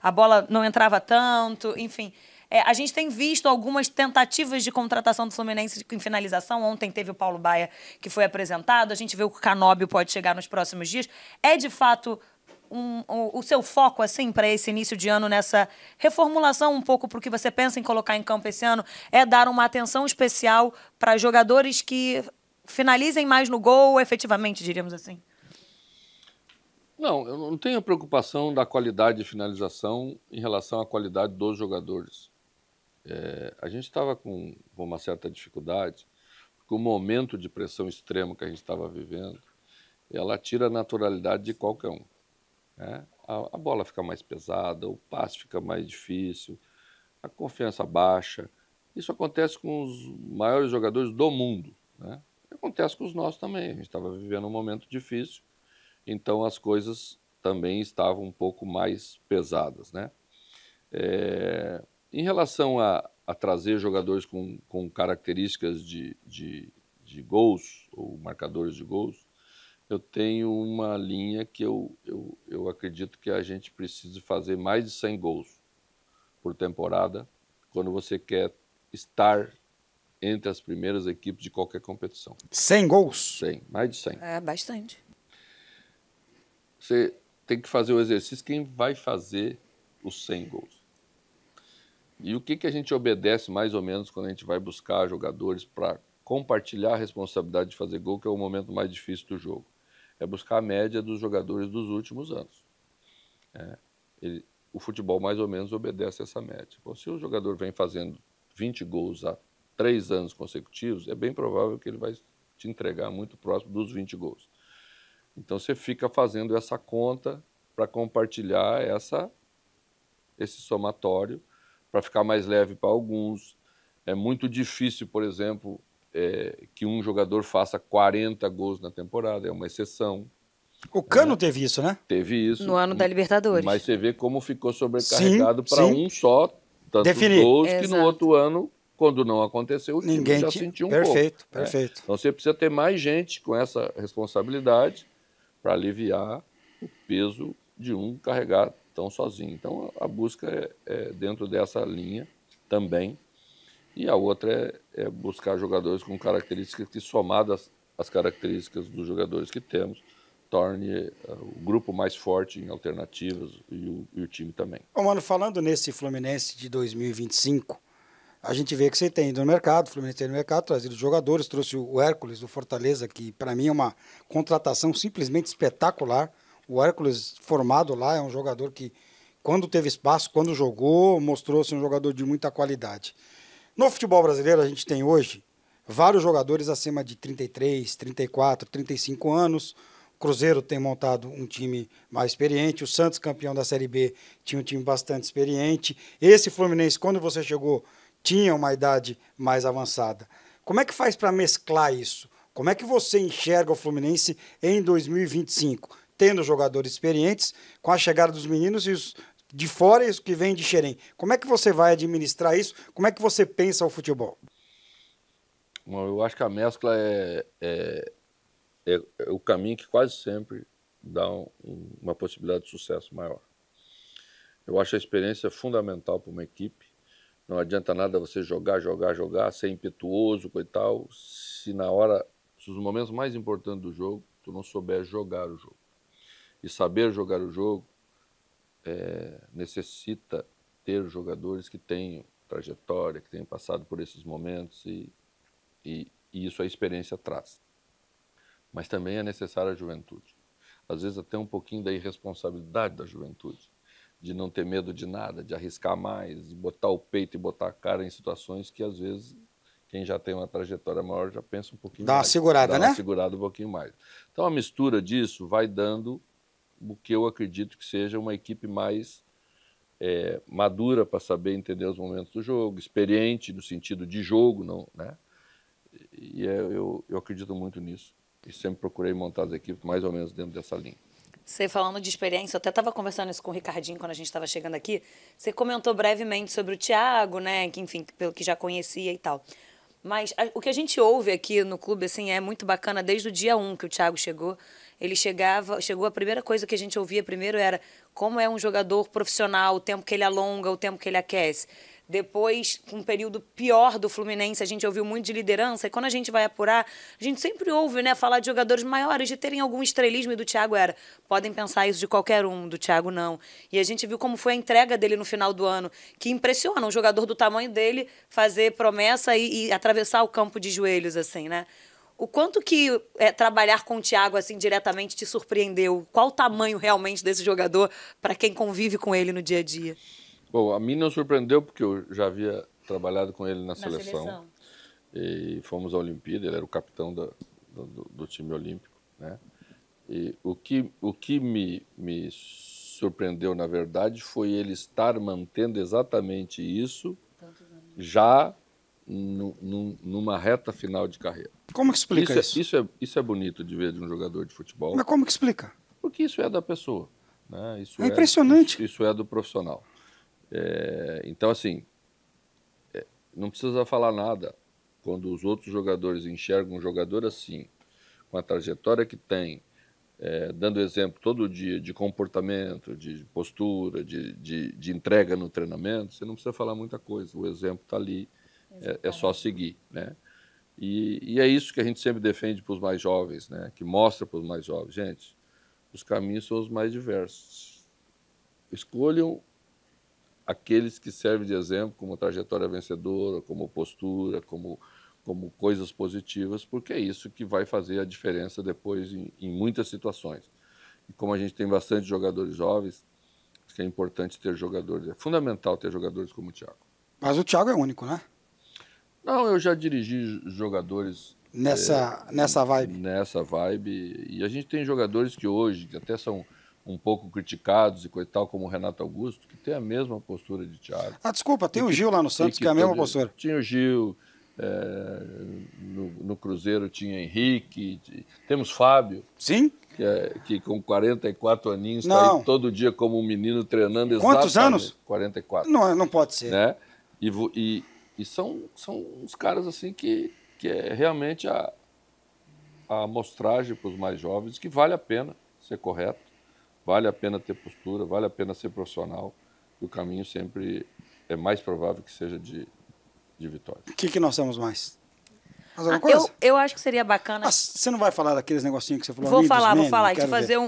a bola não entrava tanto, enfim. A gente tem visto algumas tentativas de contratação do Fluminense em finalização. Ontem teve o Paulo Baia, que foi apresentado. A gente vê que o Canóbio pode chegar nos próximos dias. É, de fato, o seu foco assim para esse início de ano, nessa reformulação um pouco para o que você pensa em colocar em campo esse ano, é dar uma atenção especial para jogadores que finalizem mais no gol, efetivamente, diríamos assim? Não, eu não tenho preocupação da qualidade de finalização em relação à qualidade dos jogadores. A gente estava com uma certa dificuldade, porque o momento de pressão extrema que a gente estava vivendo, ela tira a naturalidade de qualquer um. Né? A bola fica mais pesada, o passe fica mais difícil, a confiança baixa. Isso acontece com os maiores jogadores do mundo. Né? Acontece com os nossos também. A gente estava vivendo um momento difícil, então as coisas também estavam um pouco mais pesadas. Né? Em relação a trazer jogadores com características de gols, ou marcadores de gols, eu tenho uma linha que eu acredito que a gente precisa fazer mais de 100 gols por temporada, quando você quer estar entre as primeiras equipes de qualquer competição. 100 gols? 100, mais de 100. É bastante. Você tem que fazer o exercício, quem vai fazer os 100 gols? E o que a gente obedece mais ou menos quando a gente vai buscar jogadores para compartilhar a responsabilidade de fazer gol, que é o momento mais difícil do jogo? É buscar a média dos jogadores dos últimos anos. O futebol mais ou menos obedece essa média. Bom, se o jogador vem fazendo 20 gols há 3 anos consecutivos, é bem provável que ele vai te entregar muito próximo dos 20 gols. Então você fica fazendo essa conta para compartilhar esse somatório, para ficar mais leve para alguns. É muito difícil, por exemplo, que um jogador faça 40 gols na temporada, é uma exceção. O Cano teve isso, né? Teve isso. No ano da Libertadores. Mas você vê como ficou sobrecarregado para sim. um só, tantos Definir. gols, que Exato. no outro ano, quando não aconteceu, o time Ninguém já tinha. sentiu um Perfeito, pouco. perfeito. Então você precisa ter mais gente com essa responsabilidade para aliviar o peso de um carregar tão sozinho. Então a busca é dentro dessa linha também. E a outra é buscar jogadores com características que, somadas às características dos jogadores que temos, torne o grupo mais forte em alternativas e o time também. Ô, mano, falando nesse Fluminense de 2025, a gente vê que você tem ido no mercado, o Fluminense tem ido no mercado, trazido jogadores, trouxe o Hércules do Fortaleza, que para mim é uma contratação simplesmente espetacular. O Hércules formado lá é um jogador que, quando teve espaço, quando jogou, mostrou-se um jogador de muita qualidade. No futebol brasileiro, a gente tem hoje vários jogadores acima de 33, 34, 35 anos. O Cruzeiro tem montado um time mais experiente. O Santos, campeão da Série B, tinha um time bastante experiente. Esse Fluminense, quando você chegou, tinha uma idade mais avançada. Como é que faz para mesclar isso? Como é que você enxerga o Fluminense em 2025? Tendo jogadores experientes, com a chegada dos meninos e os de fora e os que vêm de Xerém. Como é que você vai administrar isso? Como é que você pensa o futebol? Bom, eu acho que a mescla é o caminho que quase sempre dá uma possibilidade de sucesso maior. Eu acho a experiência fundamental para uma equipe. Não adianta nada você jogar, ser impetuoso e tal, se os momentos mais importantes do jogo, tu não souber jogar o jogo. E saber jogar o jogo necessita ter jogadores que tenham trajetória, que tenham passado por esses momentos e isso a experiência traz. Mas também é necessária a juventude. Às vezes até um pouquinho da irresponsabilidade da juventude, de não ter medo de nada, de arriscar mais, de botar o peito e botar a cara em situações que às vezes quem já tem uma trajetória maior já pensa um pouquinho mais. Dá uma segurada, né? Dá uma segurada um pouquinho mais. Então a mistura disso vai dando o que eu acredito que seja uma equipe mais madura para saber entender os momentos do jogo, experiente no sentido de jogo, não, né? E eu acredito muito nisso. E sempre procurei montar as equipes mais ou menos dentro dessa linha. Você falando de experiência, eu até estava conversando isso com o Ricardinho quando a gente estava chegando aqui. Você comentou brevemente sobre o Thiago, né? Que, enfim, pelo que já conhecia e tal. Mas o que a gente ouve aqui no clube, assim, é muito bacana. Desde o dia 1 que o Thiago chegou, chegou, a primeira coisa que a gente ouvia primeiro era como é um jogador profissional, o tempo que ele alonga, o tempo que ele aquece. Depois, com um período pior do Fluminense, a gente ouviu muito de liderança. E quando a gente vai apurar, a gente sempre ouve, né, falar de jogadores maiores, de terem algum estrelismo. E do Thiago era, podem pensar isso de qualquer um, do Thiago não. E a gente viu como foi a entrega dele no final do ano, que impressiona um jogador do tamanho dele fazer promessa e atravessar o campo de joelhos, assim, né? O quanto que trabalhar com o Thiago assim diretamente te surpreendeu? Qual o tamanho realmente desse jogador para quem convive com ele no dia a dia? Bom, a mim não surpreendeu porque eu já havia trabalhado com ele na seleção. E fomos à Olimpíada, ele era o capitão do time olímpico, né? E o que me surpreendeu, na verdade, foi ele estar mantendo exatamente isso já numa reta final de carreira. Como que explica isso? Isso é bonito de ver de um jogador de futebol. Mas como que explica? Porque isso é da pessoa, né? Isso é impressionante. Isso é do profissional. Então, assim, não precisa falar nada quando os outros jogadores enxergam um jogador assim, com a trajetória que tem, dando exemplo todo dia de comportamento, de postura, de entrega no treinamento, você não precisa falar muita coisa, o exemplo está ali, é só seguir, né? E é isso que a gente sempre defende para os mais jovens, né? Que mostra para os mais jovens, gente, os caminhos são os mais diversos. Escolham aqueles que servem de exemplo como trajetória vencedora, como postura, como coisas positivas, porque é isso que vai fazer a diferença depois em muitas situações. E como a gente tem bastante jogadores jovens, acho que é importante ter jogadores, é fundamental ter jogadores como o Thiago. Mas o Thiago é único, né? Não, eu já dirigi jogadores nessa vibe. Nessa vibe, e a gente tem jogadores que hoje, que até são um pouco criticados e coisa tal, como o Renato Augusto, que tem a mesma postura de Thiago. Desculpa, tem o Gil lá no Santos, que é a mesma postura. Tinha o Gil, no Cruzeiro tinha Henrique, temos Fábio. Sim. Que com 44 aninhos está aí todo dia como um menino treinando exatamente. Quantos anos? 44. Não pode ser. Né? E são uns caras assim que é realmente a amostragem para os mais jovens que vale a pena ser correto, vale a pena ter postura, vale a pena ser profissional, e o caminho sempre é mais provável que seja de vitória. O que nós temos mais? Mais alguma coisa? Eu acho que seria bacana. Você não vai falar daqueles negocinhos que você falou? Vou falar. Deixa eu fazer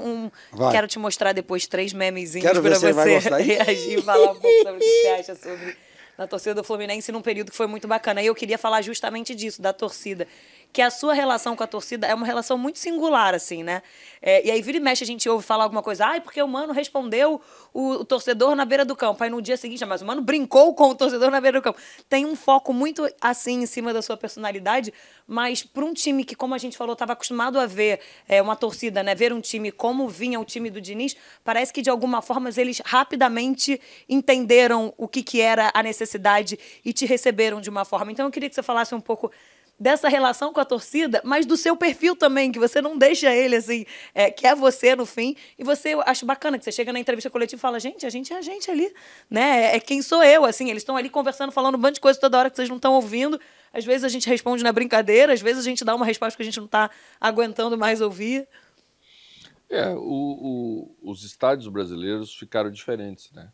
Quero te mostrar depois 3 memezinhos para você reagir e falar um pouco sobre o que você acha sobre a torcida do Fluminense num período que foi muito bacana. E eu queria falar justamente disso, da torcida. Que a sua relação com a torcida é uma relação muito singular, assim, né? E aí vira e mexe a gente ouve falar alguma coisa, porque o Mano respondeu o torcedor na beira do campo. Aí no dia seguinte, mas o Mano brincou com o torcedor na beira do campo. Tem um foco muito assim em cima da sua personalidade, mas para um time que, como a gente falou, estava acostumado a ver uma torcida, né? Ver um time como vinha o time do Diniz, parece que de alguma forma eles rapidamente entenderam o que era a necessidade e te receberam de uma forma. Então eu queria que você falasse um pouco dessa relação com a torcida, mas do seu perfil também, que você não deixa ele assim, que é você no fim. E você, eu acho bacana que você chega na entrevista coletiva e fala, gente, a gente é a gente ali, né? É quem sou eu, assim, eles estão ali conversando, falando um monte de coisa toda hora que vocês não estão ouvindo. Às vezes a gente responde na brincadeira, às vezes a gente dá uma resposta que a gente não está aguentando mais ouvir. Os estádios brasileiros ficaram diferentes, né?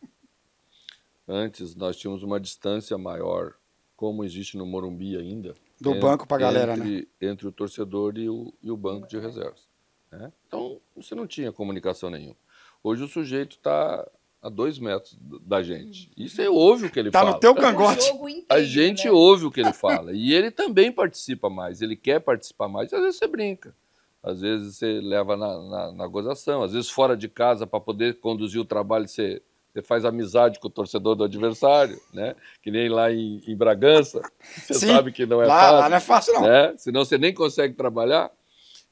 Antes nós tínhamos uma distância maior, como existe no Morumbi ainda, do banco para a galera, né? Entre o torcedor e o banco de reservas, né? Então, você não tinha comunicação nenhuma. Hoje o sujeito está a 2 metros da gente. E você ouve o que ele fala. Está no teu cangote. A gente ouve o que ele fala. E ele também participa mais. Ele quer participar mais. Às vezes você brinca. Às vezes você leva na gozação. Às vezes fora de casa, para poder conduzir o trabalho, você faz amizade com o torcedor do adversário, né? Que nem lá em Bragança. Você sabe que não é fácil. Lá não é fácil, não. Né? Senão você nem consegue trabalhar.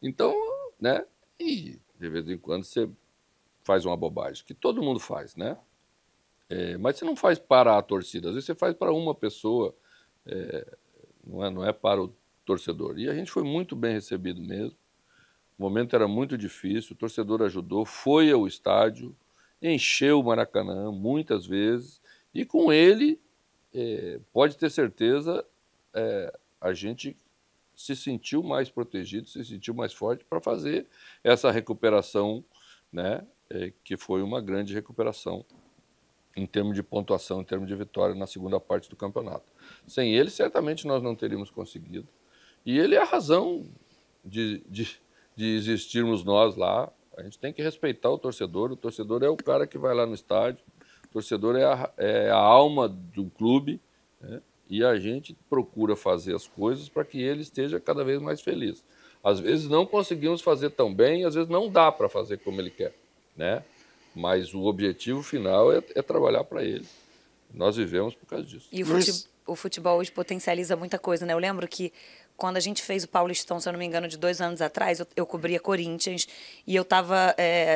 Então, né? E de vez em quando você faz uma bobagem, que todo mundo faz, né? Mas você não faz para a torcida. Às vezes você faz para uma pessoa, não é para o torcedor. E a gente foi muito bem recebido mesmo. O momento era muito difícil, o torcedor ajudou, foi ao estádio, encheu o Maracanã muitas vezes, e com ele, pode ter certeza, a gente se sentiu mais protegido, se sentiu mais forte para fazer essa recuperação, né, que foi uma grande recuperação em termos de pontuação, em termos de vitória na segunda parte do campeonato. Sem ele, certamente nós não teríamos conseguido. E ele é a razão de existirmos nós lá. A gente tem que respeitar o torcedor é o cara que vai lá no estádio, o torcedor é a alma do clube, né? E a gente procura fazer as coisas para que ele esteja cada vez mais feliz. Às vezes não conseguimos fazer tão bem, às vezes não dá para fazer como ele quer, né? Mas o objetivo final é trabalhar para ele. Nós vivemos por causa disso. E o futebol hoje potencializa muita coisa, né? Eu lembro que quando a gente fez o Paulistão, se eu não me engano, de 2 anos atrás, eu cobria Corinthians e eu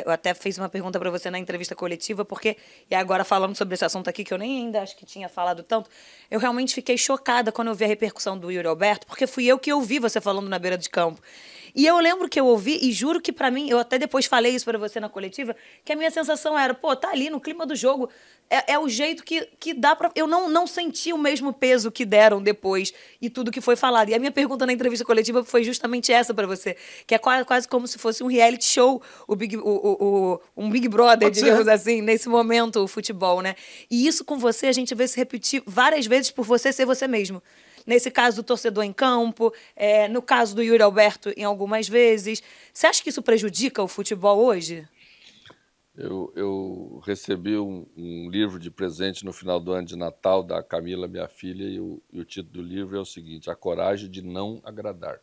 até fiz uma pergunta para você na entrevista coletiva, porque, e agora falando sobre esse assunto aqui, que eu nem ainda acho que tinha falado tanto, eu realmente fiquei chocada quando eu vi a repercussão do Yuri Alberto, porque fui eu que ouvi você falando na beira de campo. E eu lembro que eu ouvi, e juro que pra mim, eu até depois falei isso pra você na coletiva, que a minha sensação era, pô, tá ali no clima do jogo, é o jeito que dá pra... Eu não senti o mesmo peso que deram depois e tudo que foi falado. E a minha pergunta na entrevista coletiva foi justamente essa pra você, que é quase como se fosse um reality show, um Big Brother, digamos assim, nesse momento, o futebol, né? E isso com você, a gente vê se repetir várias vezes por você ser você mesmo. Nesse caso do torcedor em campo, no caso do Yuri Alberto em algumas vezes. Você acha que isso prejudica o futebol hoje? Eu recebi um livro de presente no final do ano de Natal da Camila, minha filha, e o título do livro é o seguinte: A Coragem de Não Agradar.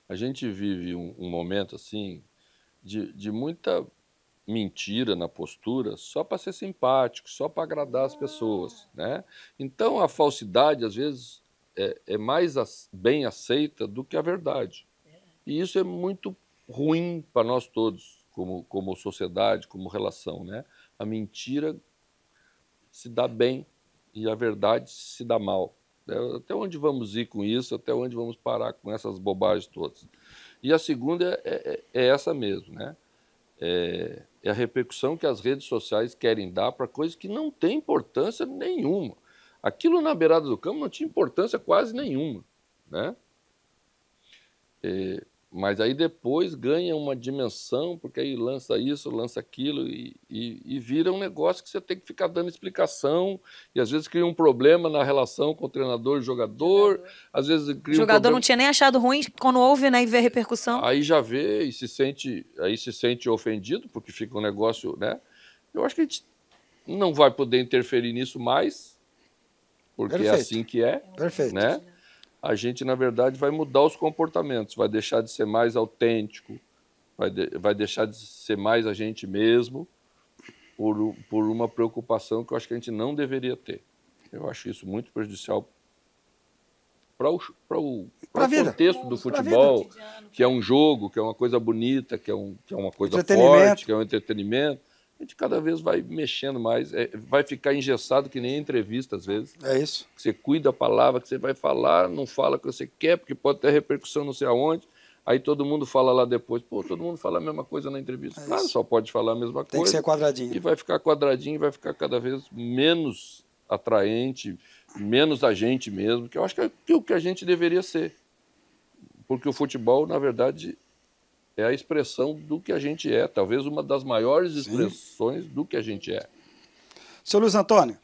A gente vive um momento assim de muita mentira na postura só para ser simpático, só para agradar as pessoas, né? Então a falsidade às vezes é mais bem aceita do que a verdade. E isso é muito ruim para nós todos, como sociedade, como relação, né? A mentira se dá bem e a verdade se dá mal. Até onde vamos ir com isso? Até onde vamos parar com essas bobagens todas? E a segunda é essa mesmo, né? É a repercussão que as redes sociais querem dar para coisas que não têm importância nenhuma. Aquilo na beirada do campo não tinha importância quase nenhuma, né? Mas aí depois ganha uma dimensão, porque aí lança isso, lança aquilo e vira um negócio que você tem que ficar dando explicação e às vezes cria um problema na relação com o treinador e jogador. Às vezes cria o jogador não tinha nem achado ruim quando ouve, né, e vê a repercussão. Aí já vê e se sente ofendido, porque fica um negócio, né? Eu acho que a gente não vai poder interferir nisso mais, porque é assim que é, né? A gente, na verdade, vai mudar os comportamentos, vai deixar de ser mais autêntico, vai deixar de ser mais a gente mesmo por uma preocupação que eu acho que a gente não deveria ter. Eu acho isso muito prejudicial para o contexto do futebol, que é um jogo, que é uma coisa bonita, que é uma coisa forte, que é um entretenimento. A gente cada vez vai mexendo mais, vai ficar engessado que nem entrevista às vezes. É isso. Você cuida a palavra que você vai falar, não fala o que você quer, porque pode ter repercussão não sei aonde. Aí todo mundo fala lá depois, pô, todo mundo fala a mesma coisa na entrevista. Claro, só pode falar a mesma coisa. Tem que ser quadradinho. E vai ficar quadradinho, vai ficar cada vez menos atraente, menos a gente mesmo, que eu acho que é o que a gente deveria ser. Porque o futebol, na verdade, é a expressão do que a gente é, talvez uma das maiores expressões do que a gente é. Seu Luiz Antônio,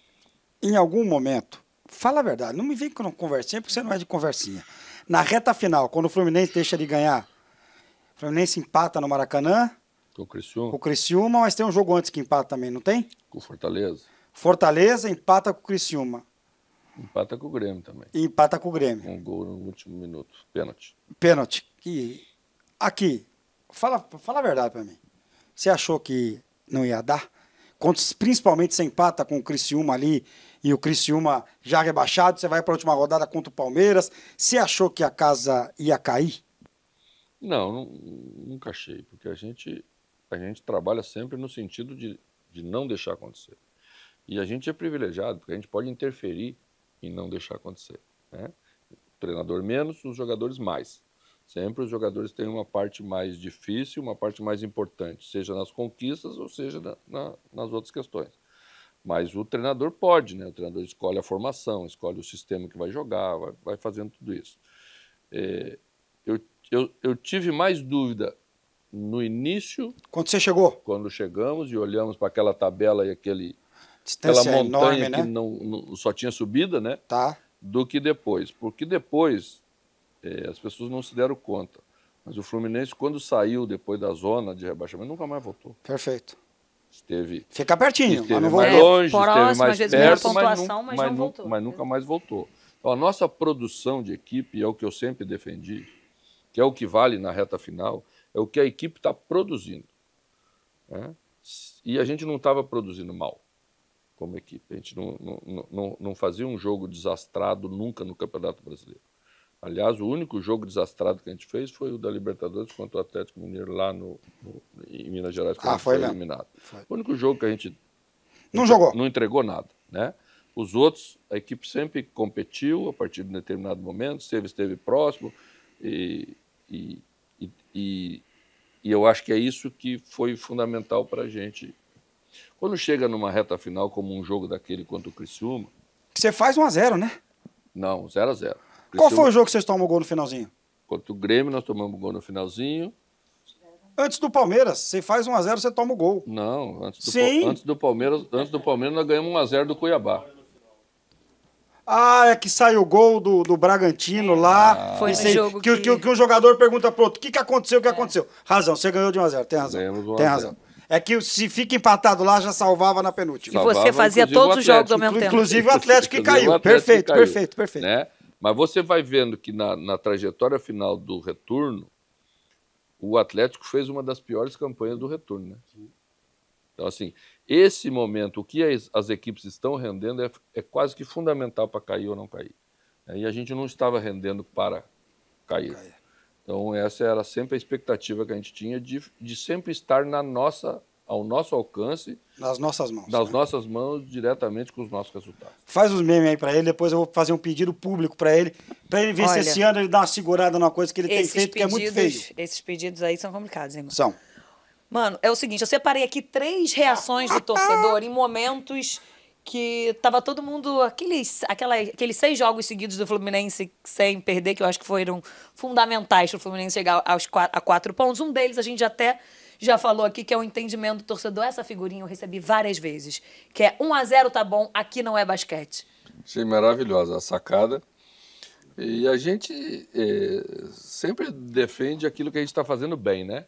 em algum momento, fala a verdade, não me vem com conversinha, porque você não é de conversinha. Na reta final, quando o Fluminense deixa de ganhar, o Fluminense empata no Maracanã, com o Criciúma, mas tem um jogo antes que empata também, não tem? Com o Fortaleza. Fortaleza empata com o Criciúma. Empata com o Grêmio também. E empata com o Grêmio. Um gol no último minuto, pênalti. Pênalti. Aqui, fala a verdade para mim. Você achou que não ia dar? Principalmente você empata com o Criciúma ali e o Criciúma já rebaixado, você vai para a última rodada contra o Palmeiras. Você achou que a casa ia cair? Não, nunca achei, porque a gente trabalha sempre no sentido de não deixar acontecer. E a gente é privilegiado, porque a gente pode interferir em não deixar acontecer, né? O treinador menos, os jogadores mais. Sempre os jogadores têm uma parte mais difícil, uma parte mais importante, seja nas conquistas ou seja nas outras questões. Mas o treinador pode, né? O treinador escolhe a formação, escolhe o sistema que vai jogar, vai fazendo tudo isso. Eu tive mais dúvida no início... Quando você chegou? Quando chegamos e olhamos para aquela tabela e Distância aquela montanha enorme, né? que não só tinha subida, né? Tá. Do que depois. Porque depois as pessoas não se deram conta. Mas o Fluminense, quando saiu depois da zona de rebaixamento, nunca mais voltou. Perfeito. Fica pertinho, esteve mas não mais voltou. longe, Próximo, esteve às mais vezes mesma perto, pontuação, mas não voltou. mas nunca mais voltou. Então, a nossa produção de equipe é o que eu sempre defendi, que é o que vale na reta final, é o que a equipe está produzindo. Né? E a gente não estava produzindo mal como equipe. A gente não fazia um jogo desastrado nunca no Campeonato Brasileiro. Aliás, o único jogo desastrado que a gente fez foi o da Libertadores contra o Atlético Mineiro lá em Minas Gerais, quando foi eliminado. Foi. O único jogo que a gente não entregou nada, né? Os outros, a equipe sempre competiu a partir de um determinado momento, esteve próximo e eu acho que é isso que foi fundamental para a gente. Quando chega numa reta final, como um jogo daquele contra o Criciúma... Você faz 1-0, né? Não, 0-0. Qual foi o jogo que vocês tomam o gol no finalzinho? Contra o Grêmio, nós tomamos o gol no finalzinho. Antes do Palmeiras, você faz 1-0, você toma o gol. Não, antes do Palmeiras nós ganhamos 1-0 do Cuiabá. Ah, é que sai o gol do Bragantino lá. Foi esse jogo que um jogador pergunta pro outro, o que aconteceu, o que aconteceu? Razão, você ganhou de 1-0, tem razão. Tem razão. É que se fica empatado lá, já salvava na penúltima. E você fazia todos os jogos ao mesmo tempo. Inclusive o Atlético que caiu. Perfeito. Né? Mas você vai vendo que na trajetória final do retorno, o Atlético fez uma das piores campanhas do retorno. Né? Então, assim, esse momento, o que as equipes estão rendendo é quase que fundamental para cair ou não cair. E a gente não estava rendendo para cair. Então, essa era sempre a expectativa que a gente tinha de sempre estar ao nosso alcance. Nas nossas mãos. Nas nossas mãos, diretamente com os nossos resultados. Faz os memes aí pra ele, depois eu vou fazer um pedido público pra ele ver se esse ano ele dá uma segurada numa coisa que ele tem feito, que é muito feio. Esses pedidos aí são complicados, hein, mano? São. Mano, é o seguinte, eu separei aqui 3 reações do torcedor em momentos que tava todo mundo... Aqueles 6 jogos seguidos do Fluminense sem perder, que eu acho que foram fundamentais para o Fluminense chegar a 4 pontos. Um deles a gente já falou aqui, que é o entendimento do torcedor. Essa figurinha eu recebi várias vezes, que é 1-0 tá bom, aqui não é basquete. Achei maravilhosa a sacada. E a gente sempre defende aquilo que a gente está fazendo bem, né?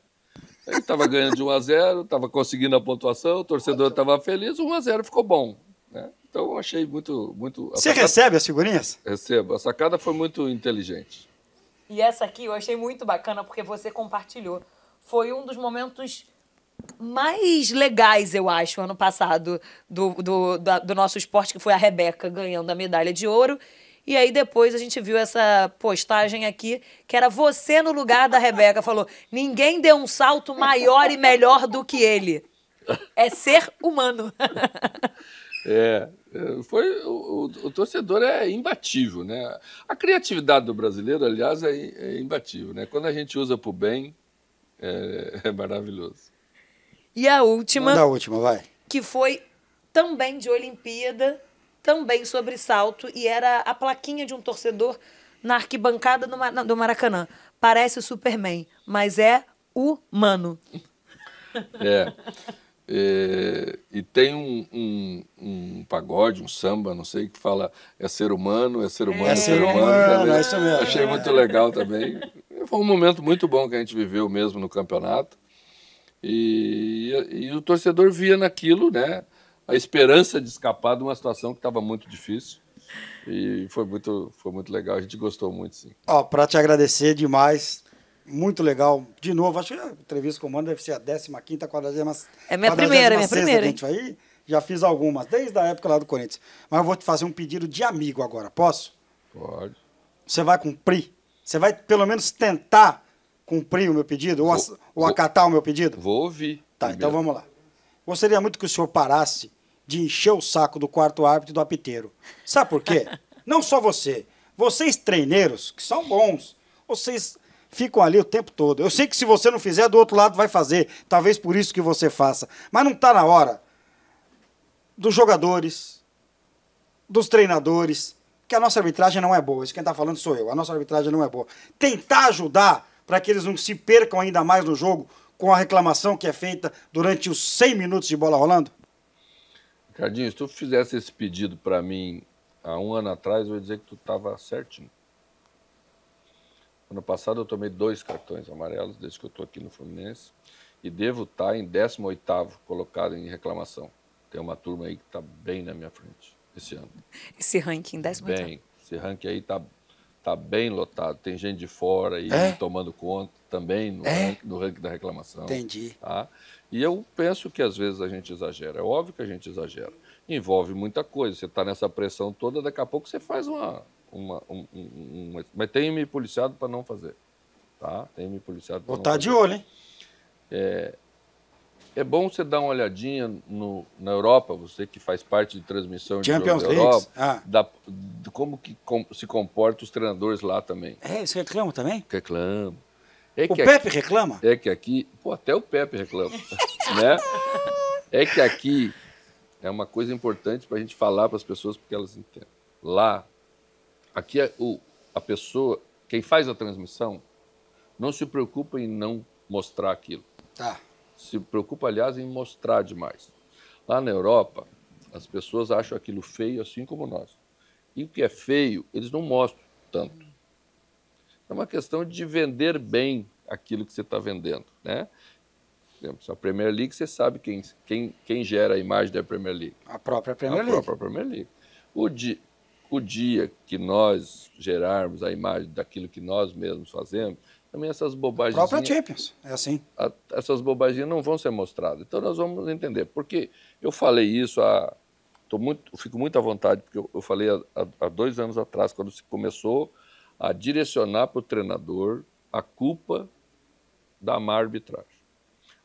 A gente estava ganhando de 1-0, estava conseguindo a pontuação, o torcedor estava feliz, 1-0 ficou bom. Né? Então eu achei muito... Você recebe as figurinhas? Recebo. A sacada foi muito inteligente. E essa aqui eu achei muito bacana porque você compartilhou. Foi um dos momentos mais legais, eu acho, ano passado, do nosso esporte, que foi a Rebeca ganhando a medalha de ouro. E aí depois a gente viu essa postagem aqui, que era você no lugar da Rebeca. Falou, ninguém deu um salto maior e melhor do que ele. É ser humano. O torcedor é imbatível, né? A criatividade do brasileiro, aliás, é imbatível, né? Quando a gente usa para o bem, é maravilhoso. E a última... Manda a última, vai. Que foi também de Olimpíada, também sobre salto, e era a plaquinha de um torcedor na arquibancada do Maracanã. Parece o Superman, mas é humano. E tem um pagode, um samba, não sei, que fala é ser humano, é ser humano, é ser humano. É isso mesmo. Achei muito legal também. Foi um momento muito bom que a gente viveu mesmo no campeonato. E o torcedor via naquilo, né, a esperança de escapar de uma situação que estava muito difícil. E foi muito legal, a gente gostou muito, sim. Para te agradecer demais. Muito legal. De novo, acho que a entrevista com o Mano deve ser a 15ª, 40ª. É minha primeira, Gente, aí já fiz algumas, desde a época lá do Corinthians. Mas eu vou te fazer um pedido de amigo agora, posso? Pode. Você vai cumprir? Você vai pelo menos tentar cumprir o meu pedido? Ou acatar o meu pedido? Vou ouvir. Tá, primeiro. Então vamos lá. Gostaria muito que o senhor parasse de encher o saco do quarto árbitro e do apiteiro. Sabe por quê? Não só você. Vocês treineiros, que são bons, vocês... ficam ali o tempo todo. Eu sei que se você não fizer, do outro lado vai fazer. Talvez por isso que você faça. Mas não está na hora dos jogadores, dos treinadores, que a nossa arbitragem não é boa. Isso quem está falando sou eu. A nossa arbitragem não é boa. Tentar ajudar para que eles não se percam ainda mais no jogo com a reclamação que é feita durante os 100 minutos de bola rolando? Ricardinho, se tu fizesse esse pedido para mim há um ano atrás, eu ia dizer que tu estava certinho. Ano passado eu tomei 2 cartões amarelos desde que eu estou aqui no Fluminense e devo estar em 18º colocado em reclamação. Tem uma turma aí que está bem na minha frente esse ano. Esse ranking, 18º. Bem, esse ranking aí tá bem lotado. Tem gente de fora aí tomando conta também no ranking da reclamação. Entendi. Tá? E eu penso que às vezes a gente exagera. É óbvio que a gente exagera. Envolve muita coisa. Você está nessa pressão toda, daqui a pouco você faz mas tenho me policiado para não fazer. Tá? Tenho me policiado para não fazer. Vou estar de olho, hein? É bom você dar uma olhadinha na Europa, você que faz parte de transmissão de Champions jogo da Europa, League. de como que se comportam os treinadores lá também. Você reclama também? Reclamo. O Pepe reclama? É que aqui... Pô, até o Pepe reclama. Né? É que aqui é uma coisa importante para a gente falar para as pessoas porque elas entendem. Lá, aqui a pessoa, quem faz a transmissão, não se preocupa em não mostrar aquilo. Tá. Se preocupa, aliás, em mostrar demais. Lá na Europa, as pessoas acham aquilo feio assim como nós. E o que é feio, eles não mostram tanto. É uma questão de vender bem aquilo que você está vendendo, né? Por exemplo, a Premier League, você sabe quem gera a imagem da Premier League. A própria Premier League. A própria Premier League. O dia que nós gerarmos a imagem daquilo que nós mesmos fazemos, também essas bobagens... A própria Champions, é assim. Essas bobagens não vão ser mostradas. Então nós vamos entender. Porque eu falei isso fico muito à vontade, porque eu falei há 2 anos atrás, quando se começou a direcionar para o treinador a culpa da má arbitragem.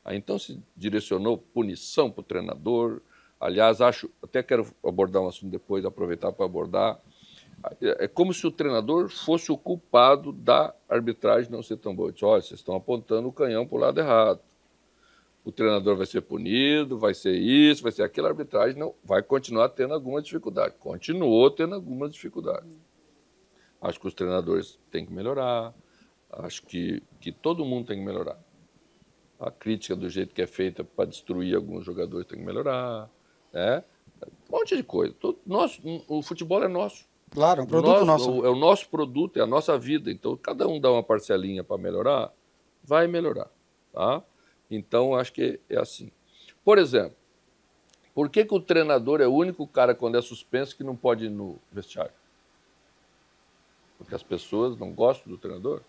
Aí então se direcionou punição para o treinador. Aliás, até quero abordar um assunto depois, aproveitar para abordar. É como se o treinador fosse o culpado da arbitragem não ser tão boa. Olha, vocês estão apontando o canhão para o lado errado. O treinador vai ser punido, vai ser isso, vai ser aquilo. A arbitragem não vai continuar tendo alguma dificuldade. Continuou tendo algumas dificuldades. Acho que os treinadores têm que melhorar. Acho que todo mundo tem que melhorar. A crítica do jeito que é feita para destruir alguns jogadores tem que melhorar. Né? Um monte de coisa. O futebol é nosso. Claro, é um produto nosso. É o nosso produto, é a nossa vida. Então, cada um dá uma parcelinha para melhorar, vai melhorar. Tá? Então, acho que é assim. Por exemplo, por que o treinador é o único cara, quando é suspenso, que não pode ir no vestiário? Porque as pessoas não gostam do treinador?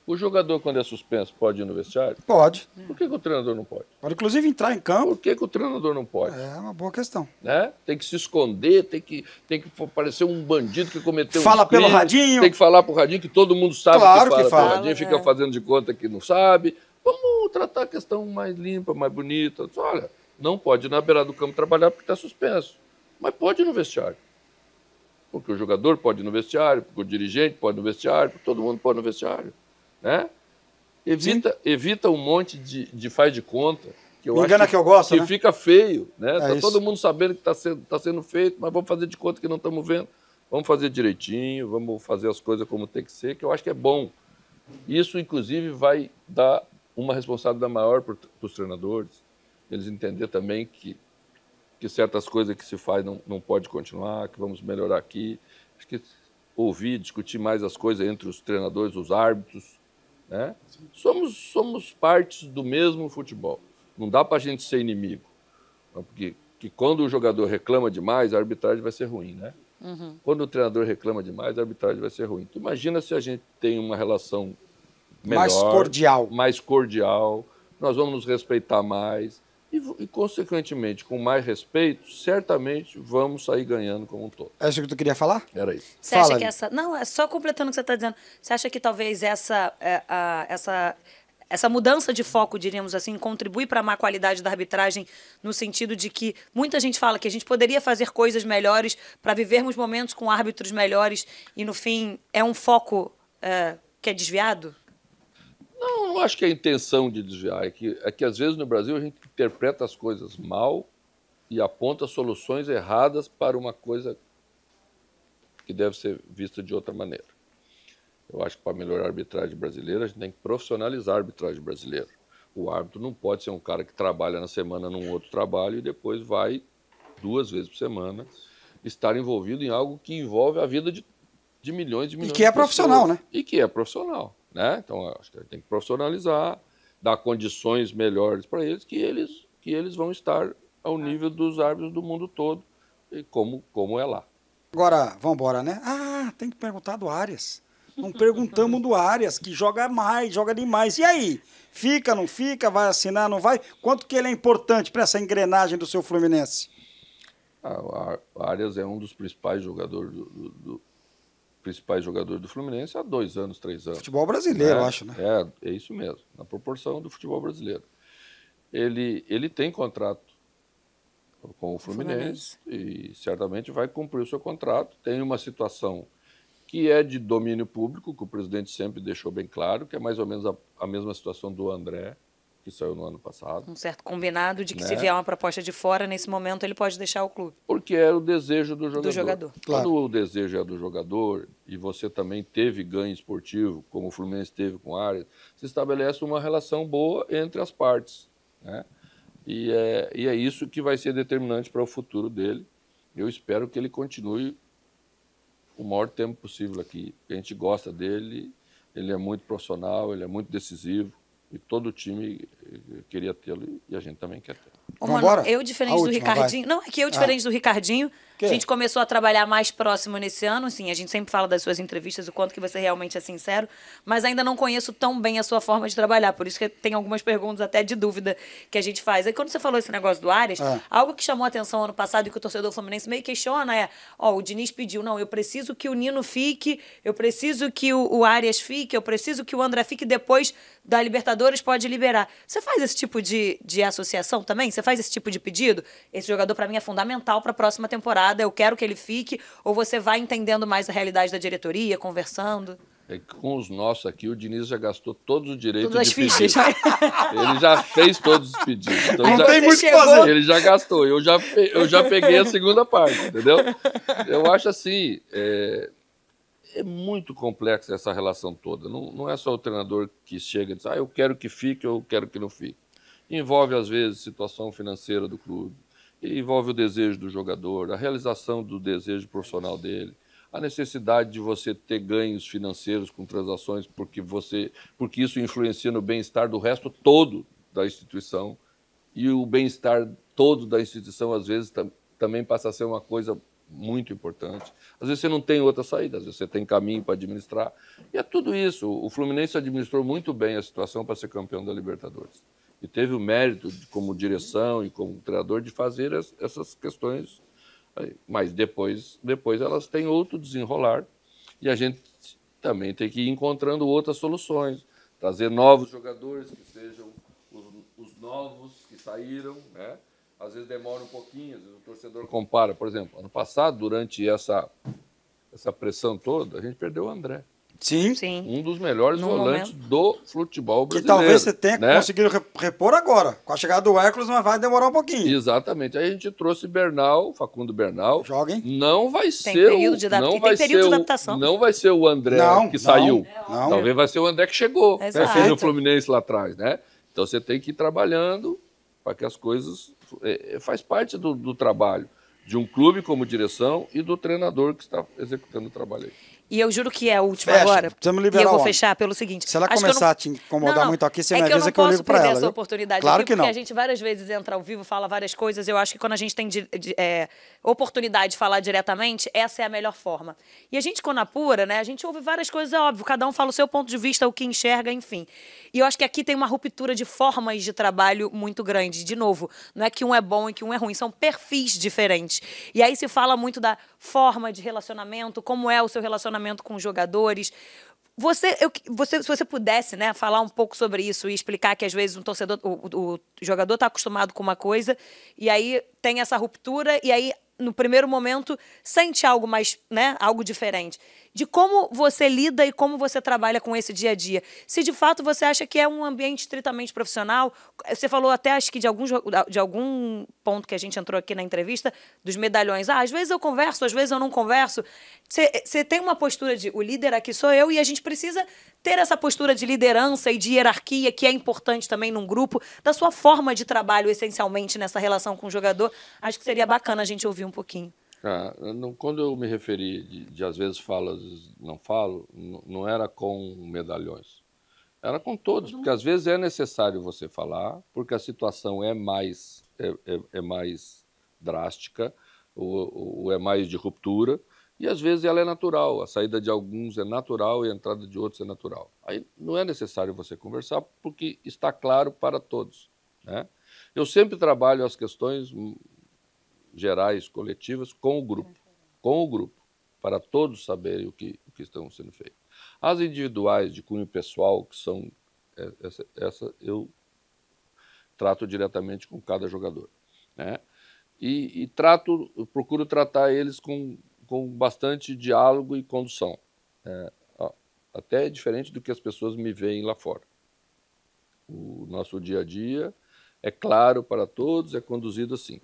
O jogador, quando é suspenso, pode ir no vestiário? Pode. Por que o treinador não pode? Pode, inclusive, entrar em campo. Por que o treinador não pode? É uma boa questão. Né? Tem que se esconder, tem que parecer um bandido que cometeu Fala pelo radinho. Tem que falar pro radinho, que todo mundo sabe claro que fala. Pelo radinho, É. fica fazendo de conta que não sabe. Vamos tratar a questão mais limpa, mais bonita. Olha, não pode ir na beirada do campo trabalhar porque está suspenso. Mas pode ir no vestiário. Porque o jogador pode ir no vestiário, porque o dirigente pode ir no vestiário, porque todo mundo pode ir no vestiário. Né? Evita um monte de faz de conta. Que eu engana acho que eu gosto, que né? fica feio. Né? Tá isso. todo mundo sabendo que está sendo feito, mas vamos fazer de conta que não estamos vendo. Vamos fazer direitinho, vamos fazer as coisas como tem que ser, que eu acho que é bom. Isso, inclusive, vai dar uma responsabilidade maior para os treinadores. Eles entenderem também que certas coisas que se faz não pode continuar, que vamos melhorar aqui. Acho que ouvir, discutir mais as coisas entre os treinadores, os árbitros. Né? Somos partes do mesmo futebol. Não dá para a gente ser inimigo. Porque quando o jogador reclama demais, a arbitragem vai ser ruim. Né? Uhum. Quando o treinador reclama demais, a arbitragem vai ser ruim. Tu imagina se a gente tem uma relação melhor, mais cordial, nós vamos nos respeitar mais e, consequentemente, com mais respeito, certamente vamos sair ganhando como um todo. É isso que tu queria falar? Era isso. Você acha que essa... Não, é só completando o que você está dizendo. Você acha que talvez essa mudança de foco, diríamos assim, contribui para a má qualidade da arbitragem, no sentido de que muita gente fala que a gente poderia fazer coisas melhores para vivermos momentos com árbitros melhores e, no fim, é um foco que é desviado? Não acho que é a intenção de desviar. É que, às vezes, no Brasil, a gente interpreta as coisas mal e aponta soluções erradas para uma coisa que deve ser vista de outra maneira. Eu acho que para melhorar a arbitragem brasileira, a gente tem que profissionalizar a arbitragem brasileira. O árbitro não pode ser um cara que trabalha na semana num outro trabalho e depois vai 2 vezes por semana, estar envolvido em algo que envolve a vida de milhões de milhões de pessoas. E que é profissional, né? E que é profissional, né? Então, acho que tem que profissionalizar, dar condições melhores para eles, que eles vão estar ao nível dos árbitros do mundo todo, e como é lá. Agora, vamos embora, né? Ah, tem que perguntar do Arias. Não perguntamos do Arias, que joga mais, joga demais. E aí? Fica, não fica? Vai assinar, não vai? Quanto que ele é importante para essa engrenagem do seu Fluminense? O Arias é um dos principais jogadores do Fluminense há 2 anos, 3 anos. Futebol brasileiro, eu acho, né? É isso mesmo, na proporção do futebol brasileiro. Ele tem contrato com o Fluminense e certamente vai cumprir o seu contrato. Tem uma situação que é de domínio público, que o presidente sempre deixou bem claro, que é mais ou menos a mesma situação do André, que saiu no ano passado. Um certo combinado de que se vier uma proposta de fora, nesse momento ele pode deixar o clube. Porque é o desejo do jogador. Claro. Quando o desejo é do jogador e você também teve ganho esportivo, como o Fluminense teve com o Arias, se estabelece uma relação boa entre as partes, né? E é isso que vai ser determinante para o futuro dele. Eu espero que ele continue o maior tempo possível aqui. A gente gosta dele, ele é muito profissional, ele é muito decisivo. E todo o time queria tê-lo e a gente também quer tê-lo. Mano, eu diferente do Ricardinho... Não, é que eu diferente do Ricardinho, Que? A gente começou a trabalhar mais próximo nesse ano, assim, a gente sempre fala das suas entrevistas, o quanto que você realmente é sincero, mas ainda não conheço tão bem a sua forma de trabalhar, por isso que tem algumas perguntas até de dúvida que a gente faz. Aí quando você falou esse negócio do Arias, algo que chamou a atenção ano passado e que o torcedor fluminense meio questiona é, o Diniz pediu, não, eu preciso que o Nino fique, eu preciso que o Arias fique, eu preciso que o André fique, depois da Libertadores pode liberar. Você faz esse tipo de associação também? Você faz esse tipo de pedido? Esse jogador para mim é fundamental para a próxima temporada, eu quero que ele fique, ou você vai entendendo mais a realidade da diretoria, conversando? É que com os nossos aqui, o Diniz já gastou todos os direitos Todas as de pedir. fichas. Ele já fez todos os pedidos. Então Não tem muito o que fazer. Ele já gastou. Eu já peguei a segunda parte, entendeu? Eu acho assim, é muito complexa essa relação toda. Não é só o treinador que chega e diz, eu quero que fique ou eu quero que não fique. Envolve, às vezes, a situação financeira do clube, envolve o desejo do jogador, a realização do desejo profissional dele, a necessidade de você ter ganhos financeiros com transações, porque isso influencia no bem-estar do resto todo da instituição, e o bem-estar todo da instituição, às vezes, também passa a ser uma coisa muito importante. Às vezes você não tem outra saída, às vezes você tem caminho para administrar, e é tudo isso. O Fluminense administrou muito bem a situação para ser campeão da Libertadores. E teve o mérito, como direção e como treinador, de fazer essas questões. Mas depois elas têm outro desenrolar. E a gente também tem que ir encontrando outras soluções. Trazer novos jogadores, que sejam os novos que saíram, né? Às vezes demora um pouquinho, às vezes o torcedor compara. Por exemplo, ano passado, durante essa pressão toda, a gente perdeu o André. Sim. Um dos melhores volantes do futebol brasileiro. Que talvez você tenha conseguido repor agora. Com a chegada do Hércules, mas vai demorar um pouquinho. Exatamente. Aí a gente trouxe Facundo Bernal. Joga, hein? Não vai ser período de adaptação. Não vai ser o André que saiu. Não. Talvez vai ser o André que chegou. Exato. No Fluminense lá atrás, né? Então você tem que ir trabalhando para que as coisas... faz parte do trabalho de um clube como direção e do treinador que está executando o trabalho aí. E eu juro que é a última agora. Liberar e eu vou fechar pelo seguinte. Se ela começar a te incomodar muito aqui, você me avisa que eu ligo pra ela. Eu não posso perder essa oportunidade claro aqui, que não. porque a gente várias vezes entra ao vivo, fala várias coisas. Eu acho que quando a gente tem oportunidade de falar diretamente, essa é a melhor forma. E a gente, quando apura, né, a gente ouve várias coisas, é óbvio. Cada um fala o seu ponto de vista, o que enxerga, enfim. E eu acho que aqui tem uma ruptura de formas de trabalho muito grande. De novo, não é que um é bom e que um é ruim, são perfis diferentes. E aí se fala muito da forma de relacionamento, como é o seu relacionamento com os jogadores. Se você pudesse, né, falar um pouco sobre isso e explicar que às vezes o jogador está acostumado com uma coisa e aí tem essa ruptura e aí no primeiro momento sente algo mais, né, algo diferente. de como você lida e como você trabalha com esse dia a dia. Se de fato você acha que é um ambiente estritamente profissional, você falou até, acho que de algum ponto que a gente entrou aqui na entrevista, dos medalhões. Às vezes eu converso, às vezes eu não converso. Você tem uma postura de, o líder aqui sou eu, e a gente precisa ter essa postura de liderança e de hierarquia, que é importante também num grupo, da sua forma de trabalho, essencialmente, nessa relação com o jogador. Acho que seria bacana a gente ouvir um pouquinho. Quando eu me referi de às vezes falo, às vezes não falo, não era com medalhões. Era com todos, porque às vezes é necessário você falar, porque a situação é mais drástica, ou é mais de ruptura, e às vezes ela é natural. A saída de alguns é natural e a entrada de outros é natural. Aí não é necessário você conversar, porque está claro para todos, né? Eu sempre trabalho as questões gerais, coletivas, com o grupo, para todos saberem o que estão sendo feito. As individuais de cunho pessoal, que são essa eu trato diretamente com cada jogador, né? E procuro tratar eles com bastante diálogo e condução, até diferente do que as pessoas me veem lá fora. O nosso dia a dia é claro para todos, é conduzido assim.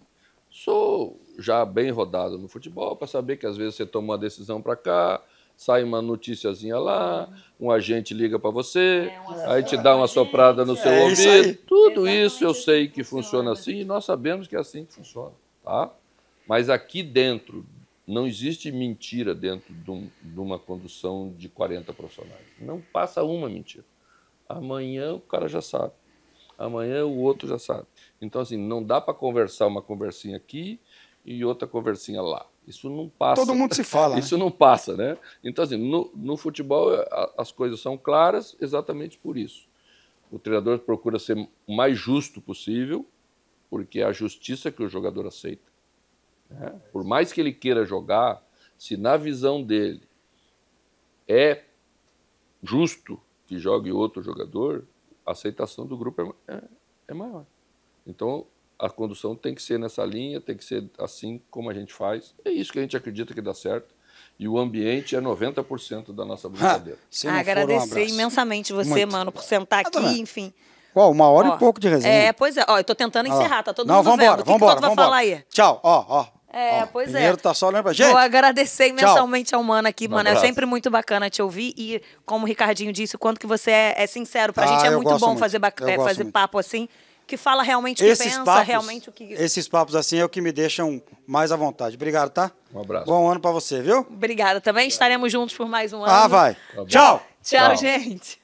Sou já bem rodado no futebol para saber que às vezes você toma uma decisão para cá, sai uma noticiazinha lá, um agente liga para você, aí te dá uma soprada no seu ouvido. Tudo isso eu sei que funciona assim e nós sabemos que é assim que funciona, tá? Mas aqui dentro não existe mentira dentro de uma condução de 40 profissionais. Não passa uma mentira. Amanhã o cara já sabe. Amanhã o outro já sabe. Então, assim, não dá para conversar uma conversinha aqui e outra conversinha lá. Isso não passa. Todo mundo se fala. Isso não passa, né? Então, assim, no futebol as coisas são claras exatamente por isso. O treinador procura ser o mais justo possível, porque é a justiça que o jogador aceita, né? Por mais que ele queira jogar, se na visão dele é justo que jogue outro jogador, a aceitação do grupo é maior. Então, a condução tem que ser nessa linha, tem que ser assim como a gente faz. É isso que a gente acredita que dá certo. E o ambiente é 90% da nossa brincadeira. Agradecer imensamente você, mano, por sentar aqui, enfim. Ó, 1h e pouco de resenha. Pois é. Ó, eu tô tentando encerrar, tá todo mundo vambora, vendo. O que tu vai falar aí? Tchau, ó. Pois Pinheiro tá só olhando pra gente. Vou agradecer imensamente ao Mano aqui, mano. É abraço. sempre muito bacana te ouvir. E como o Ricardinho disse, o quanto que você é sincero. Pra gente é muito bom fazer papo assim, que fala realmente o que pensa, realmente o que... Esses papos assim é o que me deixam mais à vontade. Obrigado, tá? Um abraço. Bom ano pra você, viu? Obrigada também. Estaremos juntos por mais um ano. Vai. Tchau. Tchau, gente.